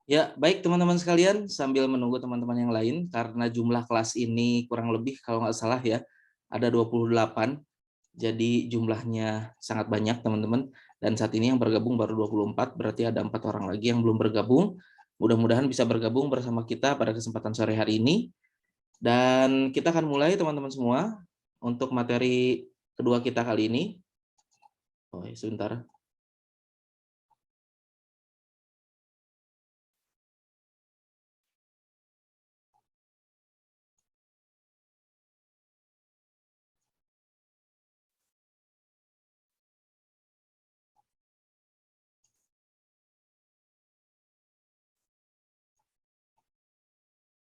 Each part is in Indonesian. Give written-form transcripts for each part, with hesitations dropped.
Ya, baik teman-teman sekalian, sambil menunggu teman-teman yang lain, karena jumlah kelas ini kurang lebih kalau nggak salah ya, ada 28, jadi jumlahnya sangat banyak teman-teman, dan saat ini yang bergabung baru 24, berarti ada 4 orang lagi yang belum bergabung. Mudah-mudahan bisa bergabung bersama kita pada kesempatan sore hari ini, dan kita akan mulai teman-teman semua, untuk materi kedua kita kali ini. Oh, sebentar.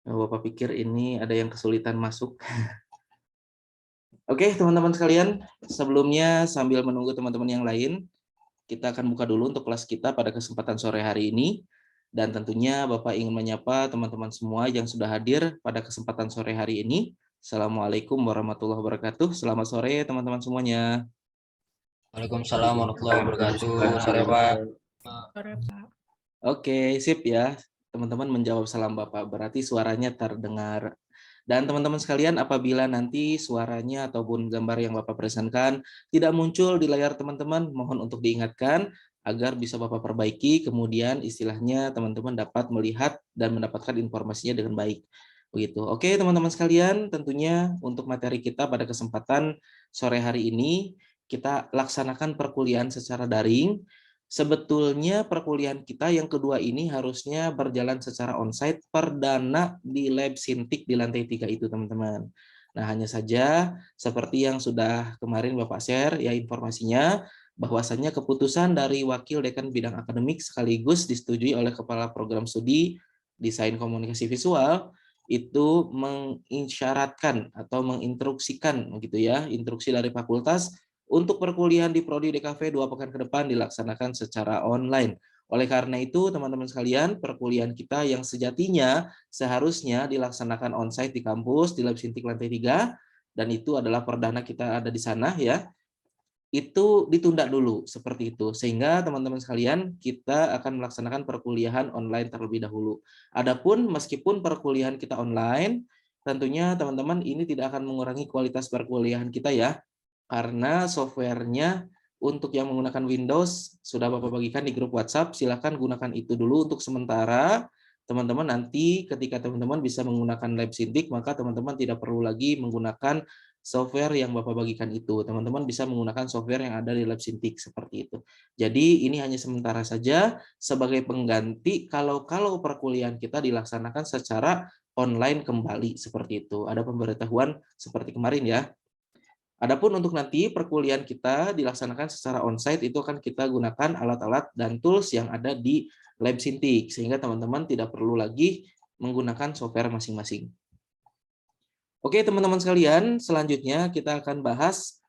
Bapak pikir ini ada yang kesulitan masuk. Oke, teman-teman sekalian, sebelumnya sambil menunggu teman-teman yang lain, kita akan buka dulu untuk kelas kita pada kesempatan sore hari ini. Dan tentunya Bapak ingin menyapa teman-teman semua yang sudah hadir pada kesempatan sore hari ini. Assalamualaikum warahmatullahi wabarakatuh. Selamat sore teman-teman semuanya. Waalaikumsalam warahmatullahi wabarakatuh. Sore Pak. Sore, Pak. Oke, sip ya. Teman-teman menjawab salam Bapak, berarti suaranya terdengar. Dan teman-teman sekalian, apabila nanti suaranya ataupun gambar yang Bapak presentkan tidak muncul di layar teman-teman, mohon untuk diingatkan agar bisa Bapak perbaiki, kemudian istilahnya teman-teman dapat melihat dan mendapatkan informasinya dengan baik. Begitu. Oke, teman-teman sekalian, tentunya untuk materi kita pada kesempatan sore hari ini, kita laksanakan perkuliahan secara daring. Sebetulnya perkuliahan kita yang kedua ini harusnya berjalan secara onsite perdana di lab Sintik di lantai 3 itu teman-teman. Nah hanya saja seperti yang sudah kemarin Bapak share ya informasinya, bahwasannya keputusan dari Wakil Dekan Bidang Akademik sekaligus disetujui oleh Kepala Program Studi Desain Komunikasi Visual itu mengisyaratkan atau menginstruksikan gitu ya, instruksi dari fakultas untuk perkuliahan di Prodi DKV 2 pekan ke depan dilaksanakan secara online. Oleh karena itu, teman-teman sekalian, perkuliahan kita yang sejatinya seharusnya dilaksanakan onsite di kampus, di Lab Sintik lantai 3, dan itu adalah perdana kita ada di sana ya, itu ditunda dulu seperti itu. Sehingga teman-teman sekalian, kita akan melaksanakan perkuliahan online terlebih dahulu. Adapun meskipun perkuliahan kita online, tentunya teman-teman ini tidak akan mengurangi kualitas perkuliahan kita ya, karena softwarenya untuk yang menggunakan Windows sudah Bapak bagikan di grup WhatsApp, silakan gunakan itu dulu untuk sementara. Teman-teman nanti ketika teman-teman bisa menggunakan Lab Sintik, maka teman-teman tidak perlu lagi menggunakan software yang Bapak bagikan itu. Teman-teman bisa menggunakan software yang ada di Lab Sintik seperti itu. Jadi ini hanya sementara saja sebagai pengganti kalau perkuliahan kita dilaksanakan secara online kembali seperti itu. Ada pemberitahuan seperti kemarin ya. Adapun untuk nanti perkuliahan kita dilaksanakan secara onsite itu akan kita gunakan alat-alat dan tools yang ada di Lab Sintik sehingga teman-teman tidak perlu lagi menggunakan software masing-masing. Oke teman-teman sekalian, selanjutnya kita akan bahas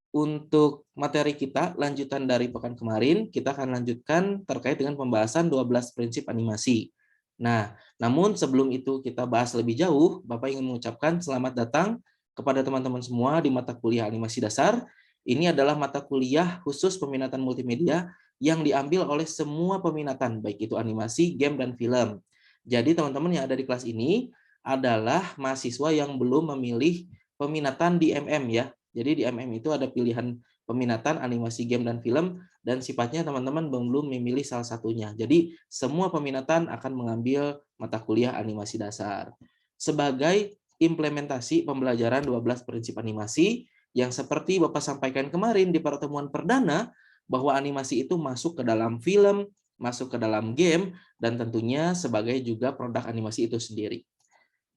untuk materi kita lanjutan dari pekan kemarin, kita akan lanjutkan terkait dengan pembahasan 12 prinsip animasi. Nah, namun sebelum itu kita bahas lebih jauh, Bapak ingin mengucapkan selamat datang kepada teman-teman semua di mata kuliah animasi dasar. Ini adalah mata kuliah khusus peminatan multimedia yang diambil oleh semua peminatan, baik itu animasi, game, dan film. Jadi teman-teman yang ada di kelas ini adalah mahasiswa yang belum memilih peminatan di MM ya. Jadi di MM itu ada pilihan peminatan animasi game dan film, dan sifatnya teman-teman belum memilih salah satunya. Jadi semua peminatan akan mengambil mata kuliah animasi dasar. Sebagai implementasi pembelajaran 12 prinsip animasi yang seperti Bapak sampaikan kemarin di pertemuan perdana, bahwa animasi itu masuk ke dalam film, masuk ke dalam game, dan tentunya sebagai juga produk animasi itu sendiri.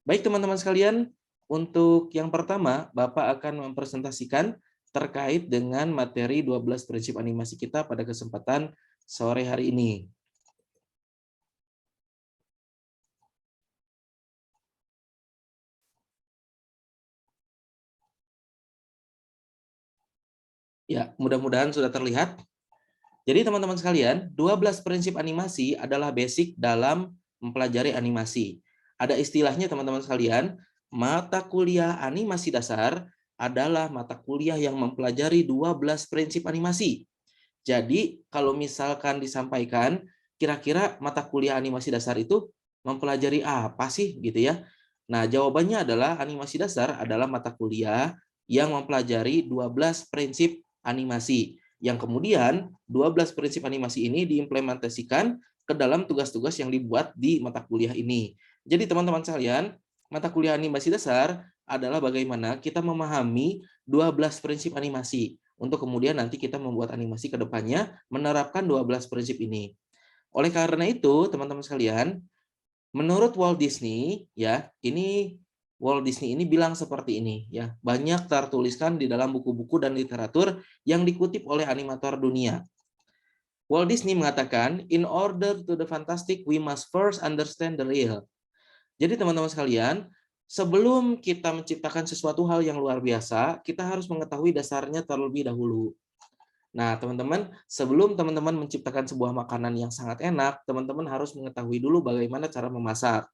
Baik teman-teman sekalian, untuk yang pertama Bapak akan mempresentasikan terkait dengan materi 12 prinsip animasi kita pada kesempatan sore hari ini. Ya, mudah-mudahan sudah terlihat. Jadi teman-teman sekalian, 12 prinsip animasi adalah basic dalam mempelajari animasi. Ada istilahnya teman-teman sekalian, mata kuliah animasi dasar adalah mata kuliah yang mempelajari 12 prinsip animasi. Jadi kalau misalkan disampaikan kira-kira mata kuliah animasi dasar itu mempelajari apa sih gitu ya? Nah, jawabannya adalah animasi dasar adalah mata kuliah yang mempelajari 12 prinsip animasi. Yang kemudian 12 prinsip animasi ini diimplementasikan ke dalam tugas-tugas yang dibuat di mata kuliah ini. Jadi teman-teman sekalian, mata kuliah animasi dasar adalah bagaimana kita memahami 12 prinsip animasi untuk kemudian nanti kita membuat animasi ke depannya menerapkan 12 prinsip ini. Oleh karena itu, teman-teman sekalian, menurut Walt Disney, ya, Walt Disney ini bilang seperti ini, ya, banyak tertuliskan di dalam buku-buku dan literatur yang dikutip oleh animator dunia. Walt Disney mengatakan, in order to the fantastic, we must first understand the real. Jadi teman-teman sekalian, sebelum kita menciptakan sesuatu hal yang luar biasa, kita harus mengetahui dasarnya terlebih dahulu. Nah, teman-teman, sebelum teman-teman menciptakan sebuah makanan yang sangat enak, teman-teman harus mengetahui dulu bagaimana cara memasak.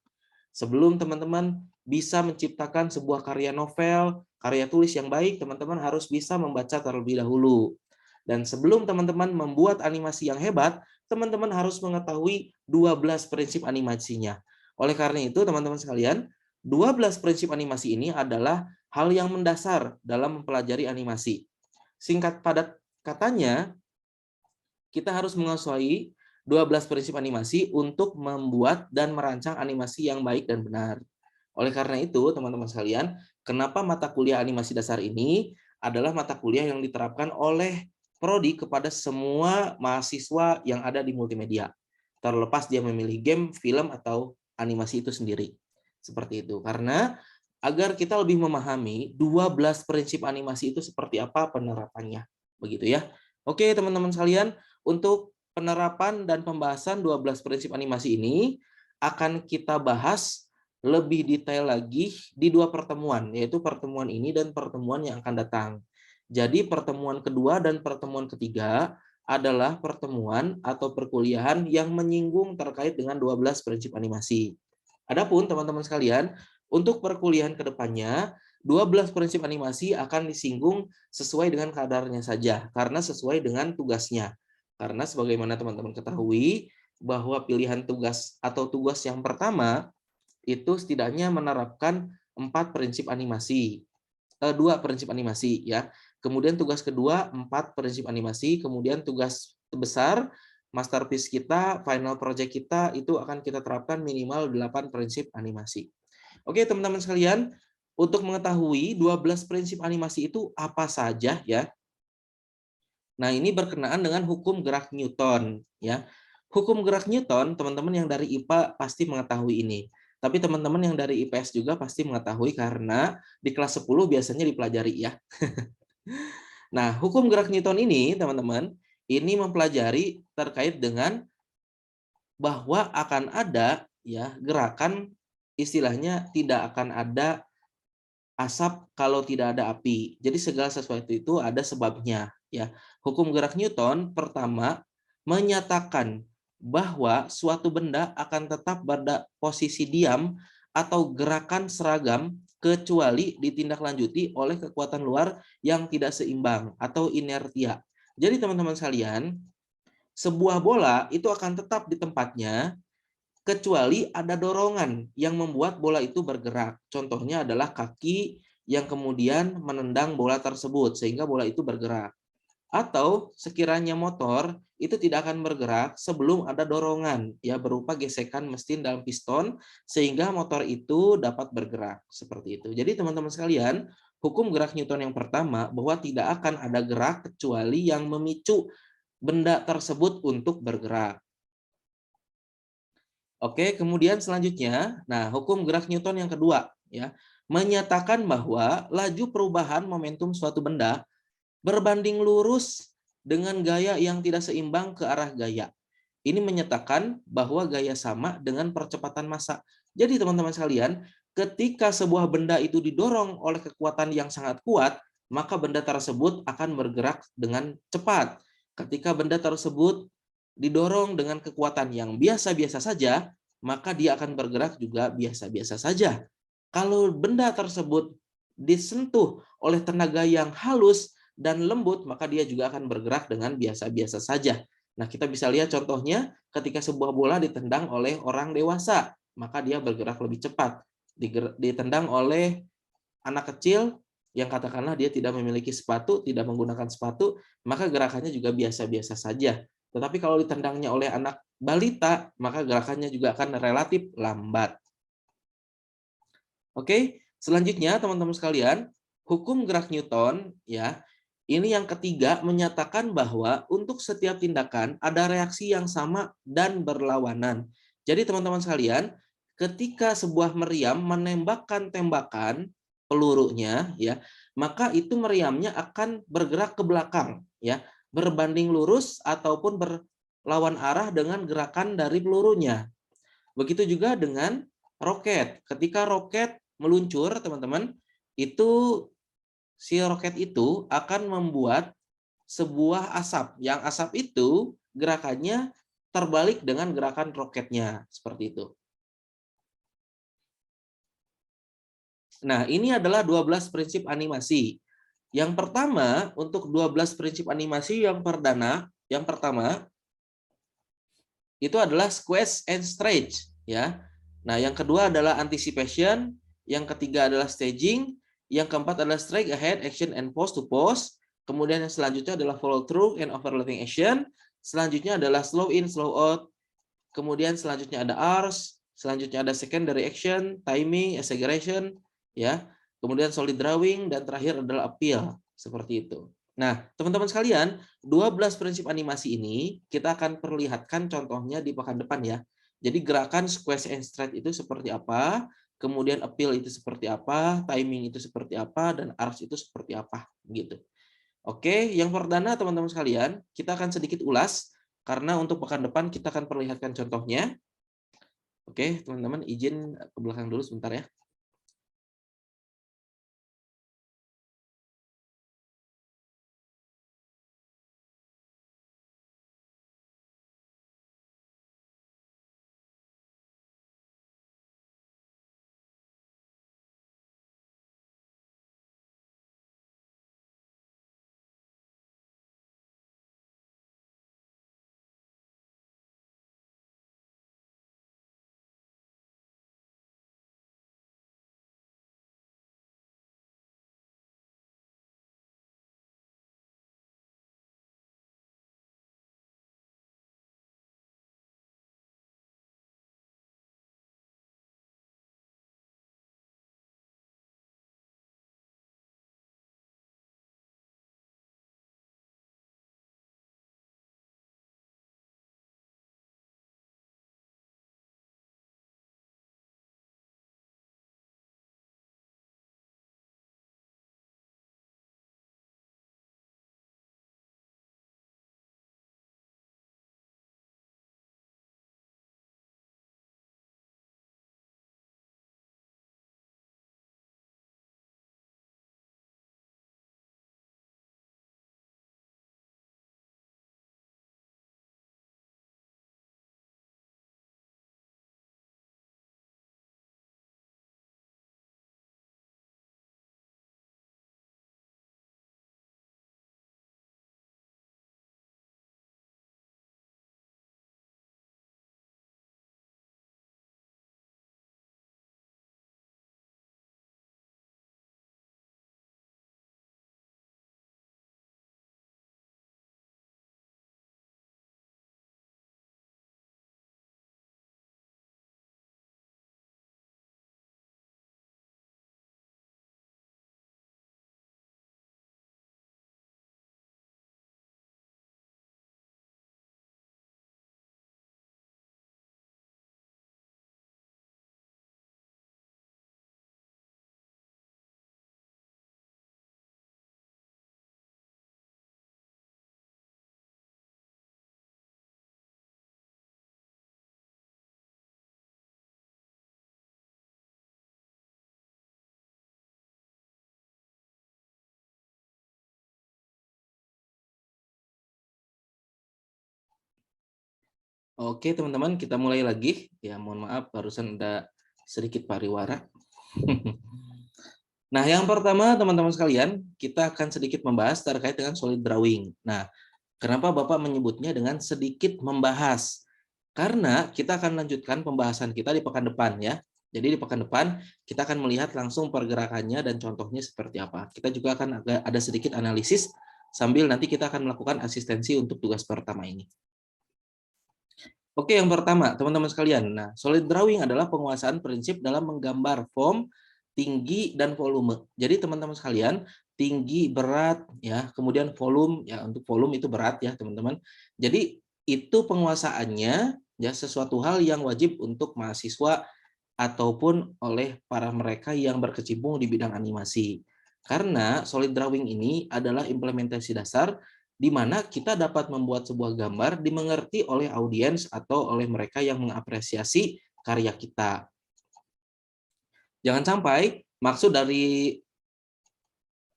Sebelum teman-teman bisa menciptakan sebuah karya novel, karya tulis yang baik, teman-teman harus bisa membaca terlebih dahulu. Dan sebelum teman-teman membuat animasi yang hebat, teman-teman harus mengetahui 12 prinsip animasinya. Oleh karena itu, teman-teman sekalian, 12 prinsip animasi ini adalah hal yang mendasar dalam mempelajari animasi. Singkat padat katanya, kita harus menguasai 12 prinsip animasi untuk membuat dan merancang animasi yang baik dan benar. Oleh karena itu, teman-teman sekalian, kenapa mata kuliah animasi dasar ini adalah mata kuliah yang diterapkan oleh prodi kepada semua mahasiswa yang ada di multimedia. Terlepas dia memilih game, film, atau animasi itu sendiri. Seperti itu. Karena agar kita lebih memahami 12 prinsip animasi itu seperti apa penerapannya. Begitu ya. Oke, teman-teman sekalian, untuk penerapan dan pembahasan 12 prinsip animasi ini akan kita bahas lebih detail lagi di 2 pertemuan, yaitu pertemuan ini dan pertemuan yang akan datang. Jadi pertemuan kedua dan pertemuan ketiga adalah pertemuan atau perkuliahan yang menyinggung terkait dengan 12 prinsip animasi. Adapun teman-teman sekalian, untuk perkuliahan ke depannya, 12 prinsip animasi akan disinggung sesuai dengan kadarnya saja, karena sesuai dengan tugasnya. Karena sebagaimana teman-teman ketahui, bahwa pilihan tugas atau tugas yang pertama itu setidaknya menerapkan 4 prinsip animasi. 2 prinsip animasi ya. Kemudian tugas kedua 4 prinsip animasi, kemudian tugas besar masterpiece kita, final project kita itu akan kita terapkan minimal 8 prinsip animasi. Oke, teman-teman sekalian, untuk mengetahui 12 prinsip animasi itu apa saja ya. Nah, ini berkenaan dengan hukum gerak Newton ya. Hukum gerak Newton, teman-teman yang dari IPA pasti mengetahui ini. Tapi teman-teman yang dari IPS juga pasti mengetahui karena di kelas 10 biasanya dipelajari ya. Nah, hukum gerak Newton ini, teman-teman, ini mempelajari terkait dengan bahwa akan ada ya gerakan, istilahnya tidak akan ada asap kalau tidak ada api. Jadi segala sesuatu itu ada sebabnya ya. Hukum gerak Newton pertama menyatakan bahwa suatu benda akan tetap pada posisi diam atau gerakan seragam kecuali ditindaklanjuti oleh kekuatan luar yang tidak seimbang atau inertia. Jadi teman-teman sekalian, sebuah bola itu akan tetap di tempatnya kecuali ada dorongan yang membuat bola itu bergerak. Contohnya adalah kaki yang kemudian menendang bola tersebut sehingga bola itu bergerak. Atau sekiranya motor itu tidak akan bergerak sebelum ada dorongan ya berupa gesekan mesin dalam piston sehingga motor itu dapat bergerak seperti itu. Jadi teman-teman sekalian, hukum gerak Newton yang pertama bahwa tidak akan ada gerak kecuali yang memicu benda tersebut untuk bergerak. Oke, kemudian selanjutnya, nah hukum gerak Newton yang kedua ya, menyatakan bahwa laju perubahan momentum suatu benda berbanding lurus dengan gaya yang tidak seimbang ke arah gaya. Ini menyatakan bahwa gaya sama dengan percepatan massa. Jadi teman-teman sekalian, ketika sebuah benda itu didorong oleh kekuatan yang sangat kuat, maka benda tersebut akan bergerak dengan cepat. Ketika benda tersebut didorong dengan kekuatan yang biasa-biasa saja, maka dia akan bergerak juga biasa-biasa saja. Kalau benda tersebut disentuh oleh tenaga yang halus dan lembut, maka dia juga akan bergerak dengan biasa-biasa saja. Nah, kita bisa lihat contohnya ketika sebuah bola ditendang oleh orang dewasa, maka dia bergerak lebih cepat. Ditendang oleh anak kecil yang katakanlah dia tidak memiliki sepatu, tidak menggunakan sepatu, maka gerakannya juga biasa-biasa saja. Tetapi kalau ditendangnya oleh anak balita, maka gerakannya juga akan relatif lambat. Oke, selanjutnya teman-teman sekalian, hukum gerak Newton ya. Ini yang ketiga menyatakan bahwa untuk setiap tindakan ada reaksi yang sama dan berlawanan. Jadi teman-teman sekalian, ketika sebuah meriam menembakkan tembakan pelurunya ya, maka itu meriamnya akan bergerak ke belakang ya, berbanding lurus ataupun berlawan arah dengan gerakan dari pelurunya. Begitu juga dengan roket. Ketika roket meluncur, teman-teman, itu si roket itu akan membuat sebuah asap. Yang asap itu gerakannya terbalik dengan gerakan roketnya, seperti itu. Nah, ini adalah 12 prinsip animasi. Yang pertama, untuk 12 prinsip animasi yang pertama itu adalah squeeze and stretch ya. Nah, yang kedua adalah anticipation, yang ketiga adalah staging, yang keempat adalah strike ahead, action and pose to pose. Kemudian yang selanjutnya adalah follow through and overlapping action. Selanjutnya adalah slow in, slow out. Kemudian selanjutnya ada arcs, selanjutnya ada secondary action, timing, acceleration ya. Kemudian solid drawing dan terakhir adalah appeal, seperti itu. Nah, teman-teman sekalian, 12 prinsip animasi ini kita akan perlihatkan contohnya di pekan depan ya. Jadi gerakan squeeze and stretch itu seperti apa, kemudian appeal itu seperti apa, timing itu seperti apa, dan arcs itu seperti apa gitu. Oke, yang pertama teman-teman sekalian, kita akan sedikit ulas karena untuk pekan depan kita akan perlihatkan contohnya. Oke, teman-teman izin ke belakang dulu sebentar ya. Oke, teman-teman, kita mulai lagi. Ya, mohon maaf barusan ada sedikit pariwara. Nah, yang pertama teman-teman sekalian, kita akan sedikit membahas terkait dengan solid drawing. Nah, Kenapa Bapak menyebutnya dengan sedikit membahas? Karena kita akan lanjutkan pembahasan kita di pekan depan ya. Jadi di pekan depan kita akan melihat langsung pergerakannya dan contohnya seperti apa. Kita juga akan ada sedikit analisis sambil nanti kita akan melakukan asistensi untuk tugas pertama ini. Oke, yang pertama, teman-teman sekalian. Nah, solid drawing adalah penguasaan prinsip dalam menggambar form, tinggi, dan volume. Jadi, teman-teman sekalian, tinggi, berat, ya, kemudian volume, ya, untuk volume itu berat, ya, teman-teman. Jadi, itu penguasaannya, ya, sesuatu hal yang wajib untuk mahasiswa ataupun oleh para mereka yang berkecimpung di bidang animasi. Karena solid drawing ini adalah implementasi dasar di mana kita dapat membuat sebuah gambar dimengerti oleh audiens atau oleh mereka yang mengapresiasi karya kita. Jangan sampai maksud dari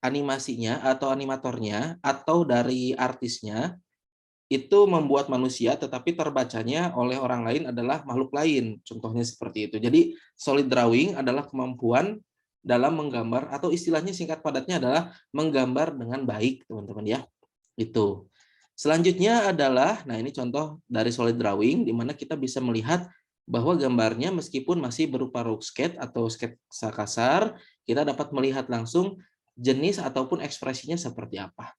animasinya atau animatornya atau dari artisnya itu membuat manusia tetapi terbacanya oleh orang lain adalah makhluk lain. Contohnya seperti itu. Jadi solid drawing adalah kemampuan dalam menggambar atau istilahnya singkat padatnya adalah menggambar dengan baik, teman-teman ya. Itu. Selanjutnya adalah, nah ini contoh dari solid drawing, di mana kita bisa melihat bahwa gambarnya meskipun masih berupa rough sketch atau sketsa kasar, kita dapat melihat langsung jenis ataupun ekspresinya seperti apa.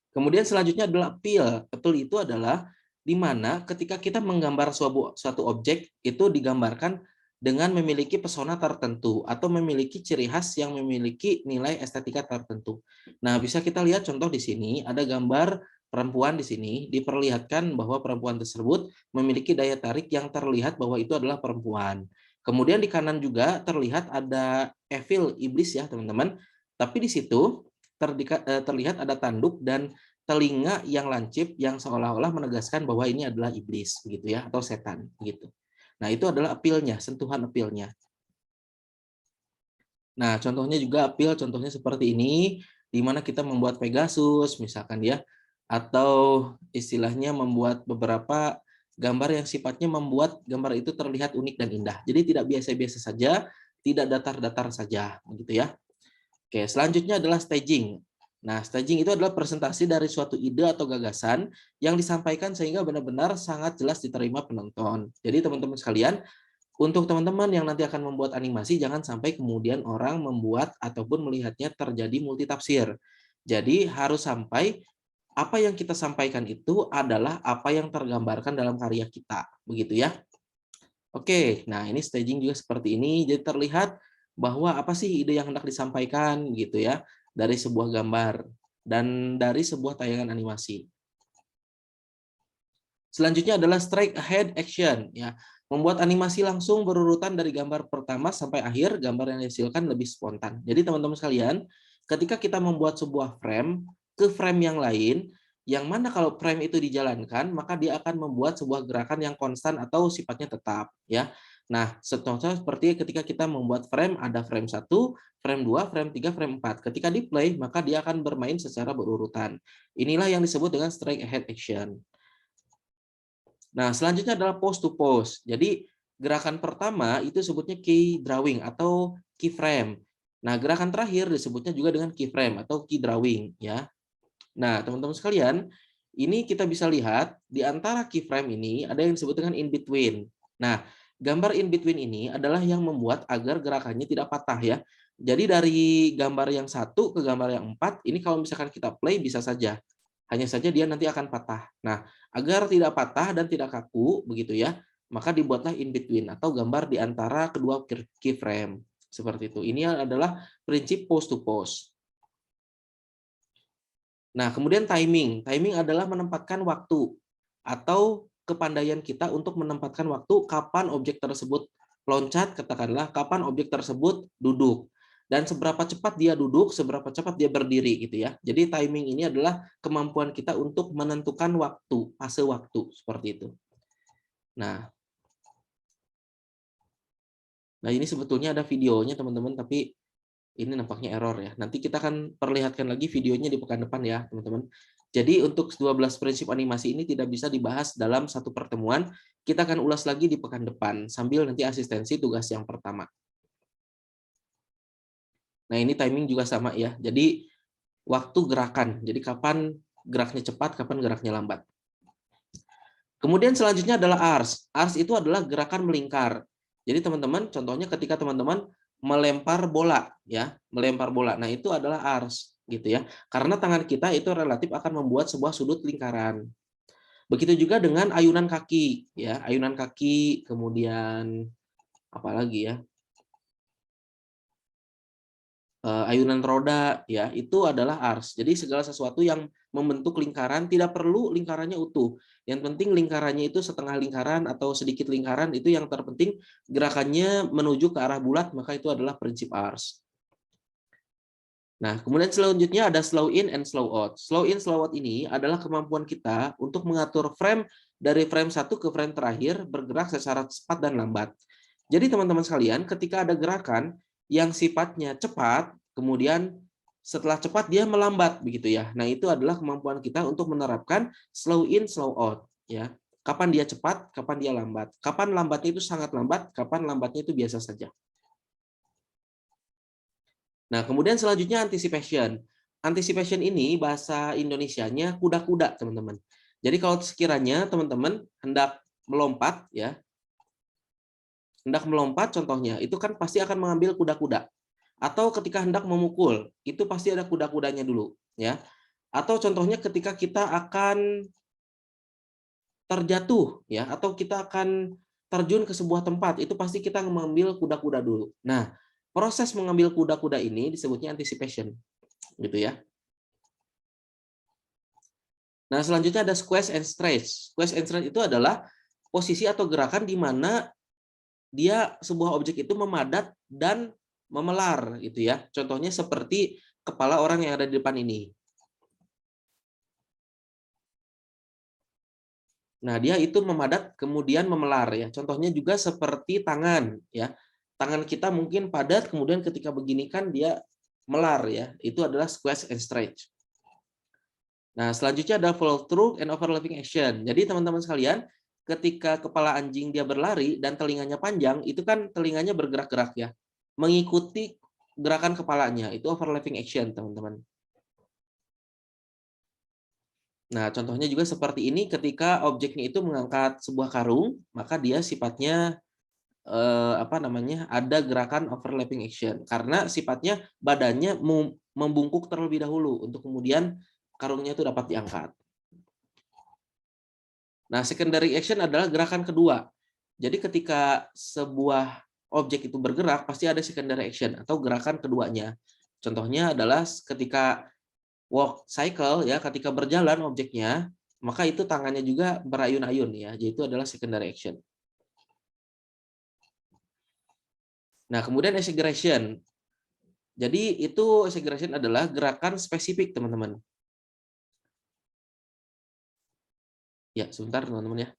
Kemudian selanjutnya adalah appeal. Appeal itu adalah di mana ketika kita menggambar suatu objek, itu digambarkan dengan memiliki pesona tertentu atau memiliki ciri khas yang memiliki nilai estetika tertentu. Nah, bisa kita lihat contoh di sini, ada gambar perempuan di sini, diperlihatkan bahwa perempuan tersebut memiliki daya tarik yang terlihat bahwa itu adalah perempuan. Kemudian di kanan juga terlihat ada evil, iblis ya teman-teman. Tapi di situ terlihat ada tanduk dan telinga yang lancip yang seolah-olah menegaskan bahwa ini adalah iblis begitu ya atau setan gitu. Nah, itu adalah appeal-nya, sentuhan appeal-nya. Nah, contohnya juga appeal, contohnya seperti ini, di mana kita membuat Pegasus, misalkan ya, atau istilahnya membuat beberapa gambar yang sifatnya membuat gambar itu terlihat unik dan indah. Jadi tidak biasa-biasa saja, tidak datar-datar saja, begitu ya. Oke, selanjutnya adalah staging. Nah, staging itu adalah presentasi dari suatu ide atau gagasan yang disampaikan sehingga benar-benar sangat jelas diterima penonton. Jadi teman-teman sekalian, untuk teman-teman yang nanti akan membuat animasi, jangan sampai kemudian orang membuat ataupun melihatnya terjadi multitafsir. Jadi harus sampai apa yang kita sampaikan itu adalah apa yang tergambarkan dalam karya kita, begitu ya. Oke, nah ini staging juga seperti ini, jadi terlihat bahwa apa sih ide yang hendak disampaikan gitu ya, dari sebuah gambar dan dari sebuah tayangan animasi. Selanjutnya adalah straight ahead action ya. Membuat animasi langsung berurutan dari gambar pertama sampai akhir, gambar yang dihasilkan lebih spontan. Jadi teman-teman sekalian, ketika kita membuat sebuah frame ke frame yang lain, yang mana kalau frame itu dijalankan, maka dia akan membuat sebuah gerakan yang konstan atau sifatnya tetap ya. Nah, contohnya seperti ketika kita membuat frame, ada frame 1, frame 2, frame 3, frame 4. Ketika di play, maka dia akan bermain secara berurutan. Inilah yang disebut dengan straight ahead action. Nah, selanjutnya adalah pose to pose. Jadi, gerakan pertama itu sebutnya key drawing atau keyframe. Nah, gerakan terakhir disebutnya juga dengan keyframe atau key drawing ya. Nah, teman-teman sekalian, ini kita bisa lihat di antara keyframe ini ada yang disebut dengan in between. Nah, gambar in between ini adalah yang membuat agar gerakannya tidak patah ya. Jadi dari gambar yang satu ke gambar yang 4, ini kalau misalkan kita play bisa saja. Hanya saja dia nanti akan patah. Nah, agar tidak patah dan tidak kaku begitu ya, maka dibuatlah in between atau gambar di antara kedua keyframe. Seperti itu. Ini adalah prinsip pose to pose. Nah, kemudian timing. Timing adalah menempatkan waktu atau kepandaian kita untuk menempatkan waktu kapan objek tersebut loncat, katakanlah kapan objek tersebut duduk. Dan seberapa cepat dia duduk, seberapa cepat dia berdiri gitu ya. Jadi timing ini adalah kemampuan kita untuk menentukan waktu, fase waktu seperti itu. Nah, ini sebetulnya ada videonya teman-teman, tapi ini nampaknya error ya. Nanti kita akan perlihatkan lagi videonya di pekan depan ya, teman-teman. Jadi untuk 12 prinsip animasi ini tidak bisa dibahas dalam satu pertemuan. Kita akan ulas lagi di pekan depan sambil nanti asistensi tugas yang pertama. Nah, ini timing juga sama ya. Jadi waktu gerakan. Jadi kapan geraknya cepat, kapan geraknya lambat. Kemudian selanjutnya adalah ars. Ars itu adalah gerakan melingkar. Jadi teman-teman, contohnya ketika teman-teman melempar bola, ya, melempar bola. Nah, itu adalah ars, gitu ya. Karena tangan kita itu relatif akan membuat sebuah sudut lingkaran. Begitu juga dengan ayunan kaki, ya, ayunan kaki, kemudian apa lagi ya? Ayunan roda, ya, itu adalah ars. Jadi segala sesuatu yang membentuk lingkaran tidak perlu lingkarannya utuh. Yang penting lingkarannya itu setengah lingkaran atau sedikit lingkaran, itu yang terpenting gerakannya menuju ke arah bulat, maka itu adalah prinsip ars. Nah, kemudian selanjutnya ada slow in and slow out. Slow in, slow out ini adalah kemampuan kita untuk mengatur frame dari frame 1 ke frame terakhir bergerak secara cepat dan lambat. Jadi teman-teman sekalian, ketika ada gerakan yang sifatnya cepat, kemudian setelah cepat dia melambat begitu ya. Nah, itu adalah kemampuan kita untuk menerapkan slow in, slow out, ya. Kapan dia cepat, kapan dia lambat. Kapan lambatnya itu sangat lambat, kapan lambatnya itu biasa saja. Nah, kemudian selanjutnya anticipation. Anticipation ini bahasa Indonesianya kuda-kuda, teman-teman. Jadi kalau sekiranya teman-teman hendak melompat, ya, hendak melompat contohnya, itu kan pasti akan mengambil kuda-kuda. Atau ketika hendak memukul, itu pasti ada kuda-kudanya dulu, ya. Atau contohnya ketika kita akan terjatuh, ya, atau kita akan terjun ke sebuah tempat, itu pasti kita mengambil kuda-kuda dulu. Nah, proses mengambil kuda-kuda ini disebutnya anticipation, gitu ya. Nah, selanjutnya ada squash and stretch. Squash and stretch itu adalah posisi atau gerakan di mana dia sebuah objek itu memadat dan memelar gitu ya. Contohnya seperti kepala orang yang ada di depan ini. Nah, dia itu memadat kemudian memelar ya. Contohnya juga seperti tangan ya. Tangan kita mungkin padat kemudian ketika begini kan dia melar ya. Itu adalah squash and stretch. Nah, selanjutnya ada follow through and overlapping action. Jadi teman-teman sekalian, ketika kepala anjing dia berlari dan telinganya panjang, itu kan telinganya bergerak-gerak ya. Mengikuti gerakan kepalanya, itu overlapping action, teman-teman. Nah, contohnya juga seperti ini ketika objeknya itu mengangkat sebuah karung, maka dia sifatnya ada gerakan overlapping action karena sifatnya badannya membungkuk terlebih dahulu untuk kemudian karungnya itu dapat diangkat. Nah, secondary action adalah gerakan kedua. Jadi ketika sebuah objek itu bergerak, pasti ada secondary action atau gerakan keduanya. Contohnya adalah ketika walk cycle ya, ketika berjalan objeknya, maka itu tangannya juga berayun-ayun ya, yaitu adalah secondary action. Nah, kemudian exaggeration. Jadi itu exaggeration adalah gerakan spesifik, teman-teman. Ya, sebentar teman-teman ya.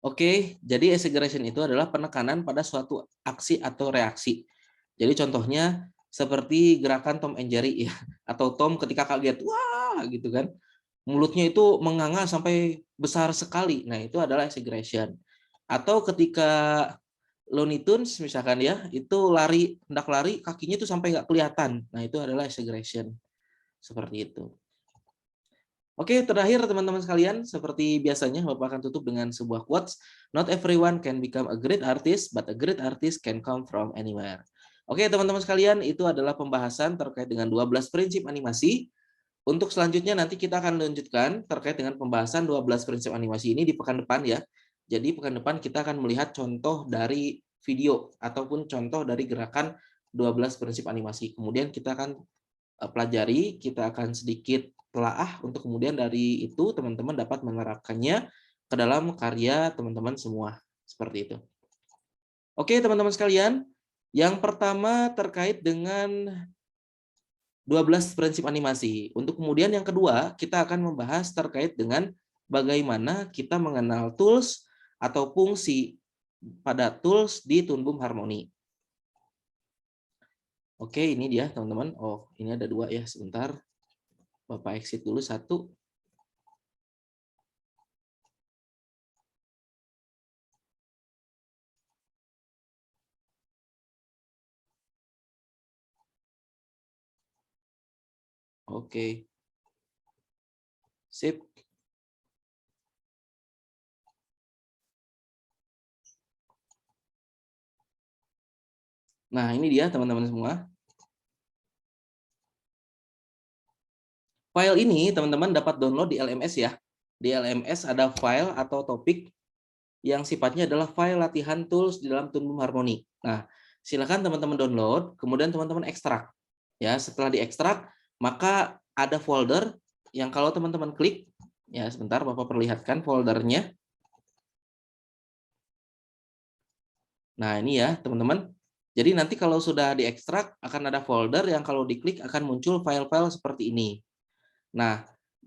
Oke, jadi exaggeration itu adalah penekanan pada suatu aksi atau reaksi. Jadi contohnya seperti gerakan Tom and Jerry ya, atau Tom ketika kaget, wah gitu kan. Mulutnya itu menganga sampai besar sekali. Nah, itu adalah exaggeration. Atau ketika Looney Tunes misalkan ya, itu hendak lari, kakinya itu sampai nggak kelihatan. Nah, itu adalah exaggeration. Seperti itu. Oke, terakhir teman-teman sekalian, seperti biasanya Bapak akan tutup dengan sebuah quotes. Not everyone can become a great artist, but a great artist can come from anywhere. Oke, teman-teman sekalian, itu adalah pembahasan terkait dengan 12 prinsip animasi. Untuk selanjutnya nanti kita akan lanjutkan terkait dengan pembahasan 12 prinsip animasi ini di pekan depan ya. Jadi pekan depan kita akan melihat contoh dari video ataupun contoh dari gerakan 12 prinsip animasi. Kemudian kita akan pelajari, kita akan sedikit telaah untuk kemudian dari itu teman-teman dapat menerapkannya ke dalam karya teman-teman semua. Seperti itu. Oke, teman-teman sekalian, Yang pertama terkait dengan 12 prinsip animasi. Untuk kemudian yang kedua, kita akan membahas terkait dengan bagaimana kita mengenal tools atau fungsi pada tools di Toonboom Harmony. Oke, ini dia teman-teman. Oh, ini ada 2 ya, sebentar. Bapak exit dulu 1. Oke. Sip. Nah, ini dia teman-teman semua. File ini teman-teman dapat download di LMS ya. Di LMS ada file atau topik yang sifatnya adalah file latihan tools di dalam Toonboom Harmony. Nah, silakan teman-teman download, kemudian teman-teman ekstrak. Ya, setelah diekstrak, maka ada folder yang kalau teman-teman klik, ya sebentar Bapak perlihatkan foldernya. Nah, ini ya, teman-teman. Jadi nanti kalau sudah diekstrak akan ada folder yang kalau diklik akan muncul file-file seperti ini. Nah,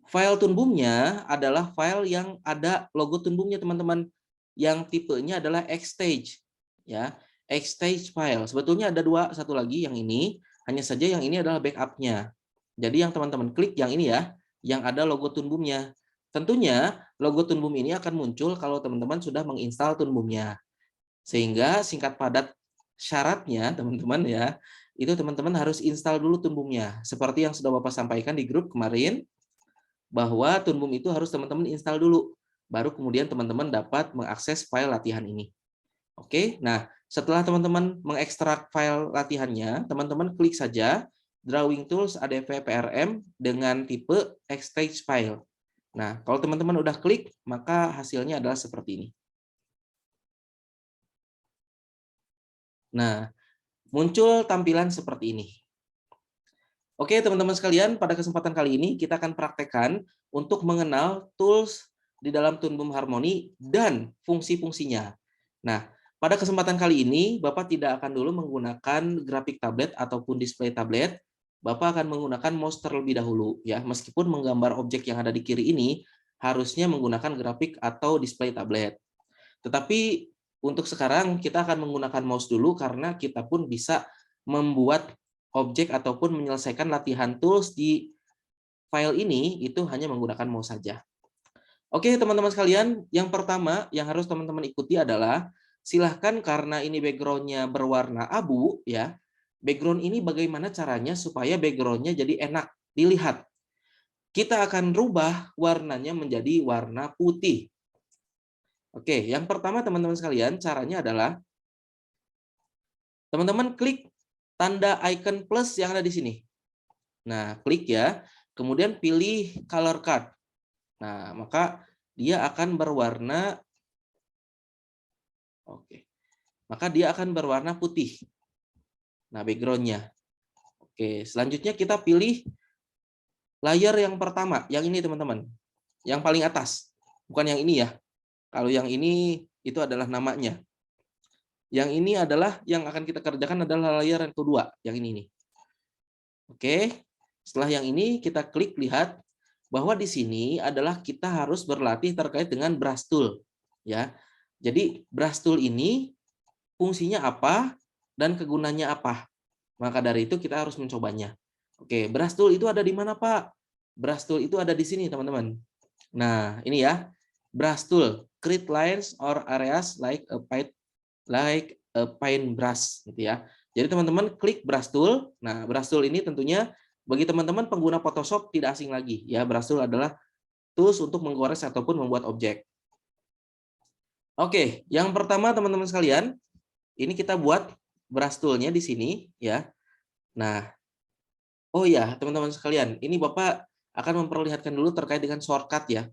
file Toonboom-nya adalah file yang ada logo Toonboom-nya teman-teman, yang tipenya adalah Xstage ya, Xstage file. Sebetulnya ada satu lagi yang ini, hanya saja yang ini adalah backup-nya. Jadi yang teman-teman klik yang ini ya, yang ada logo Toonboom-nya. Tentunya logo Toonboom ini akan muncul kalau teman-teman sudah menginstal Toonboom-nya. Sehingga singkat padat syaratnya teman-teman ya, itu teman-teman harus install dulu Toonboom-nya. Seperti yang sudah Bapak sampaikan di grup kemarin, bahwa Toonboom itu harus teman-teman install dulu. Baru kemudian teman-teman dapat mengakses file latihan ini. Oke, nah setelah teman-teman mengekstrak file latihannya, teman-teman klik saja Drawing Tools ADV PRM dengan tipe Xstage file. Nah, kalau teman-teman udah klik, maka hasilnya adalah seperti ini. Nah, muncul tampilan seperti ini. Oke, teman-teman sekalian, pada kesempatan kali ini kita akan praktekkan untuk mengenal tools di dalam Toonboom Harmony dan fungsi-fungsinya. Nah, pada kesempatan kali ini, Bapak tidak akan dulu menggunakan grafik tablet ataupun display tablet. Bapak akan menggunakan mouse terlebih dahulu. Ya, meskipun menggambar objek yang ada di kiri ini, harusnya menggunakan grafik atau display tablet. Tetapi untuk sekarang kita akan menggunakan mouse dulu karena kita pun bisa membuat objek ataupun menyelesaikan latihan tools di file ini itu hanya menggunakan mouse saja. Oke teman-teman sekalian, yang pertama yang harus teman-teman ikuti adalah silahkan karena ini background-nya berwarna abu ya, background ini bagaimana caranya supaya background-nya jadi enak dilihat. Kita akan rubah warnanya menjadi warna putih. Oke, yang pertama teman-teman sekalian caranya adalah teman-teman klik tanda icon plus yang ada di sini. Nah, klik ya. Kemudian pilih color card. Nah, maka dia akan berwarna Maka dia akan berwarna putih. Nah, background-nya. Oke, selanjutnya kita pilih layer yang pertama, yang ini teman-teman. Yang paling atas. Bukan yang ini ya. Kalau yang ini itu adalah namanya. Yang ini adalah yang akan kita kerjakan adalah layer yang kedua, yang ini nih. Oke. Setelah yang ini kita klik lihat bahwa di sini adalah kita harus berlatih terkait dengan brush tool ya. Jadi brush tool ini fungsinya apa dan kegunaannya apa. Maka dari itu kita harus mencobanya. Oke, brush tool itu ada di mana, Pak? Brush tool itu ada di sini, teman-teman. Nah, ini ya. Brush tool, create lines or areas like a paintbrush gitu ya. Jadi teman-teman klik brush tool. Nah, brush tool ini tentunya bagi teman-teman pengguna Photoshop tidak asing lagi ya. Brush tool adalah tools untuk menggores ataupun membuat objek. Oke, yang pertama teman-teman sekalian, ini kita buat brush tool-nya di sini ya. Nah, oh ya, teman-teman sekalian, ini Bapak akan memperlihatkan dulu terkait dengan shortcut ya.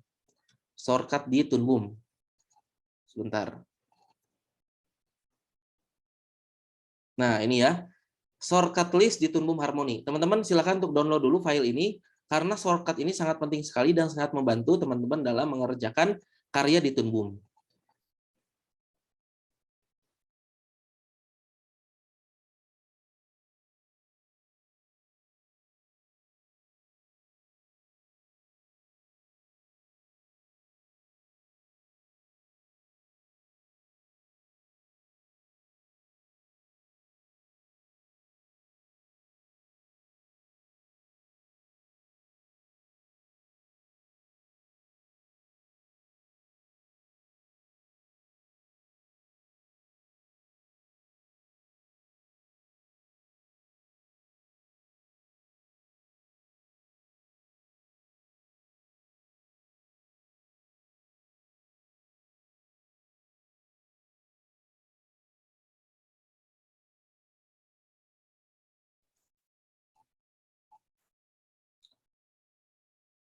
Shortcut di Toonboom. Sebentar. Nah, ini ya. Shortcut list di Toonboom Harmony. Teman-teman silakan untuk download dulu file ini karena shortcut ini sangat penting sekali dan sangat membantu teman-teman dalam mengerjakan karya di Toonboom.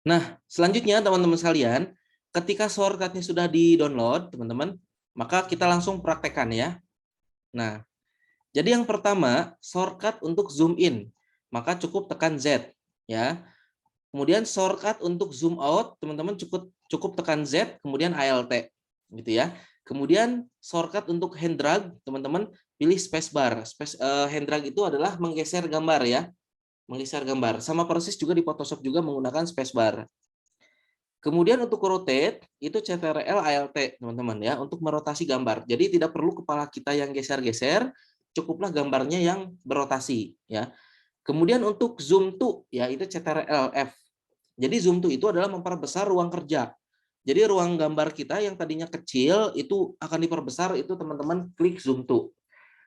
Nah, selanjutnya teman-teman sekalian, ketika shortcut-nya sudah di-download, teman-teman, maka kita langsung praktekkan ya. Nah, jadi yang pertama, shortcut untuk zoom in, maka cukup tekan Z ya. Kemudian shortcut untuk zoom out, teman-teman cukup tekan Z, kemudian Alt gitu ya. Kemudian shortcut untuk hand drag, teman-teman pilih spacebar. Hand drag itu adalah menggeser gambar ya, menggeser gambar. Sama persis juga di Photoshop juga menggunakan spacebar. Kemudian untuk rotate itu Ctrl Alt teman-teman ya untuk merotasi gambar. Jadi tidak perlu kepala kita yang geser-geser, cukuplah gambarnya yang berotasi ya. Kemudian untuk zoom to ya itu Ctrl F. Jadi zoom to itu adalah memperbesar ruang kerja. Jadi ruang gambar kita yang tadinya kecil itu akan diperbesar, itu teman-teman klik zoom to.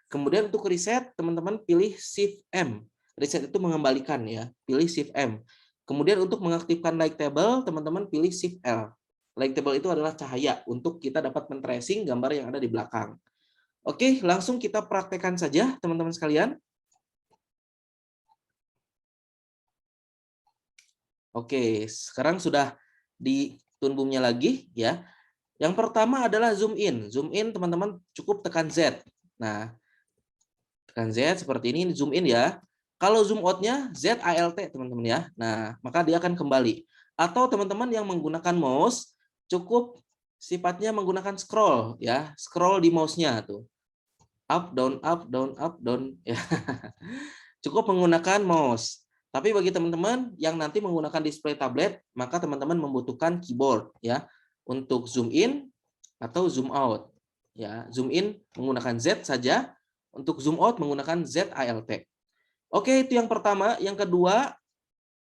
Kemudian untuk reset teman-teman pilih Shift M. Reset itu mengembalikan ya, pilih Shift M. Kemudian untuk mengaktifkan light table, teman-teman pilih Shift L. Light table itu adalah cahaya untuk kita dapat men-tracing gambar yang ada di belakang. Oke, langsung kita praktekkan saja teman-teman sekalian. Oke, sekarang sudah di Toonboom-nya lagi ya. Yang pertama adalah zoom in. Zoom in teman-teman cukup tekan Z. Nah, tekan Z seperti ini, zoom in ya. Kalau zoom out-nya Z Alt teman-teman ya. Nah, maka dia akan kembali. Atau teman-teman yang menggunakan mouse cukup sifatnya menggunakan scroll ya. Scroll di mouse-nya tuh. Up down up down up down ya. Cukup menggunakan mouse. Tapi bagi teman-teman yang nanti menggunakan display tablet, maka teman-teman membutuhkan keyboard ya untuk zoom in atau zoom out. Ya, zoom in menggunakan Z saja, untuk zoom out menggunakan Z Alt. Oke, itu yang pertama. Yang kedua,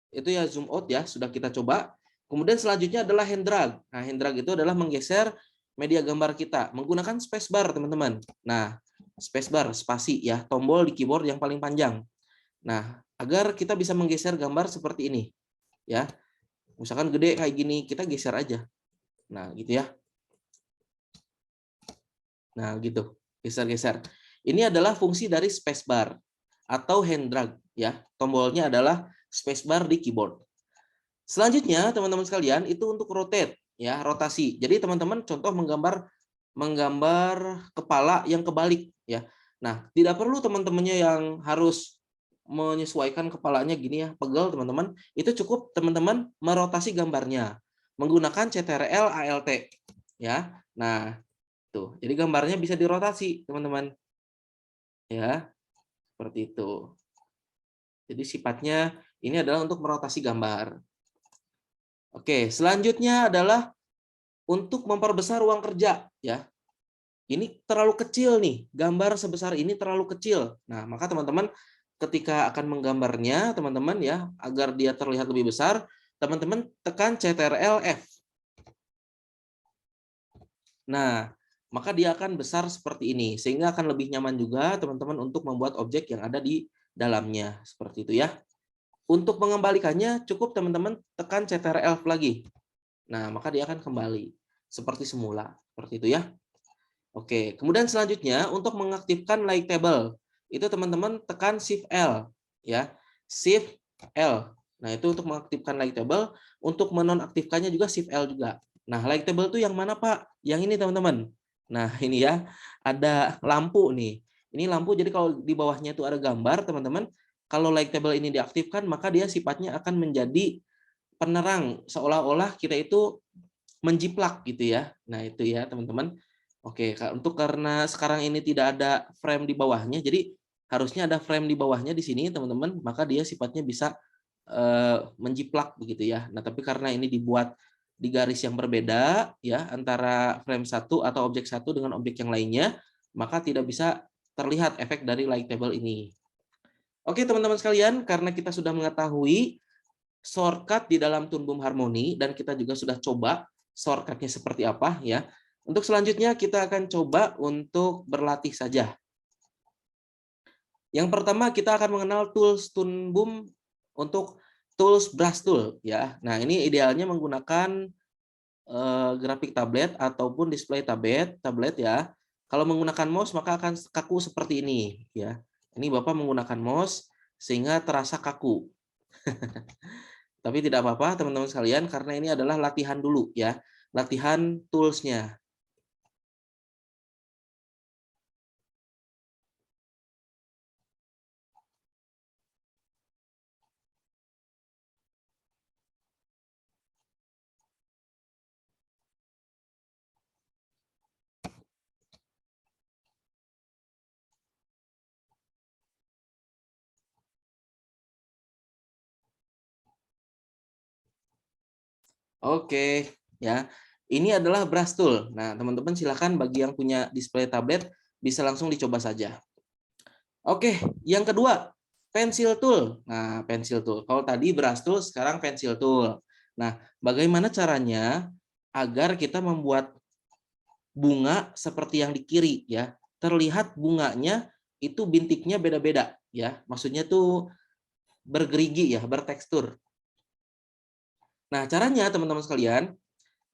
itu ya zoom out ya, sudah kita coba. Kemudian selanjutnya adalah hand drag. Nah, hand drag itu adalah menggeser media gambar kita menggunakan spacebar, teman-teman. Nah, spacebar, spasi ya, tombol di keyboard yang paling panjang. Nah, agar kita bisa menggeser gambar seperti ini. Ya. Misalkan gede kayak gini, kita geser aja. Nah, gitu ya. Nah, gitu. Geser-geser. Ini adalah fungsi dari spacebar atau hand drag ya. Tombolnya adalah spacebar di keyboard. Selanjutnya, teman-teman sekalian, itu untuk rotate ya, rotasi. Jadi teman-teman contoh menggambar kepala yang kebalik ya. Nah, tidak perlu teman-temannya yang harus menyesuaikan kepalanya gini ya, pegel teman-teman. Itu cukup teman-teman merotasi gambarnya menggunakan Ctrl Alt ya. Nah, tuh. Jadi gambarnya bisa dirotasi, teman-teman. Ya, seperti itu. Jadi sifatnya ini adalah untuk merotasi gambar. Oke, selanjutnya adalah untuk memperbesar ruang kerja ya. Ini terlalu kecil nih, gambar sebesar ini terlalu kecil. Nah, maka teman-teman ketika akan menggambarnya, teman-teman ya, agar dia terlihat lebih besar, teman-teman tekan Ctrl F. Nah, maka dia akan besar seperti ini, sehingga akan lebih nyaman juga teman-teman untuk membuat objek yang ada di dalamnya, seperti itu ya. Untuk mengembalikannya, cukup teman-teman tekan Ctrl F lagi. Nah, maka dia akan kembali seperti semula, seperti itu ya. Oke, kemudian selanjutnya untuk mengaktifkan light table, itu teman-teman tekan Shift L ya. Shift L. Nah, itu untuk mengaktifkan light table, untuk menonaktifkannya juga Shift L juga. Nah, light table itu yang mana, Pak? Yang ini, teman-teman. Nah, ini ya, ada lampu nih. Ini lampu, jadi kalau di bawahnya itu ada gambar, teman-teman. Kalau light table ini diaktifkan, maka dia sifatnya akan menjadi penerang, seolah-olah kita itu menjiplak gitu ya. Nah, itu ya, teman-teman. Oke, untuk karena sekarang ini tidak ada frame di bawahnya, jadi harusnya ada frame di bawahnya di sini, teman-teman, maka dia sifatnya bisa menjiplak begitu ya. Nah, tapi karena ini dibuat di garis yang berbeda ya antara frame satu atau objek satu dengan objek yang lainnya, maka tidak bisa terlihat efek dari light table ini. Oke, teman-teman sekalian, karena kita sudah mengetahui shortcut di dalam Toonboom Harmony dan kita juga sudah coba shortcutnya seperti apa ya. Untuk selanjutnya kita akan coba untuk berlatih saja. Yang pertama kita akan mengenal tools Toonboom untuk tools brush tool ya. Nah, ini idealnya menggunakan grafik tablet ataupun display tablet ya. Kalau menggunakan mouse maka akan kaku seperti ini ya. Ini Bapak menggunakan mouse sehingga terasa kaku. Tapi tidak apa-apa teman-teman sekalian, karena ini adalah latihan dulu ya, latihan tools-nya. Oke, ya. Ini adalah brush tool. Nah, teman-teman silakan bagi yang punya display tablet bisa langsung dicoba saja. Oke, yang kedua, pensil tool. Nah, pensil tool. Kalau tadi brush tool, sekarang pensil tool. Nah, bagaimana caranya agar kita membuat bunga seperti yang di kiri ya. Terlihat bunganya itu bintiknya beda-beda ya. Maksudnya tuh bergerigi ya, bertekstur. Nah, caranya teman-teman sekalian,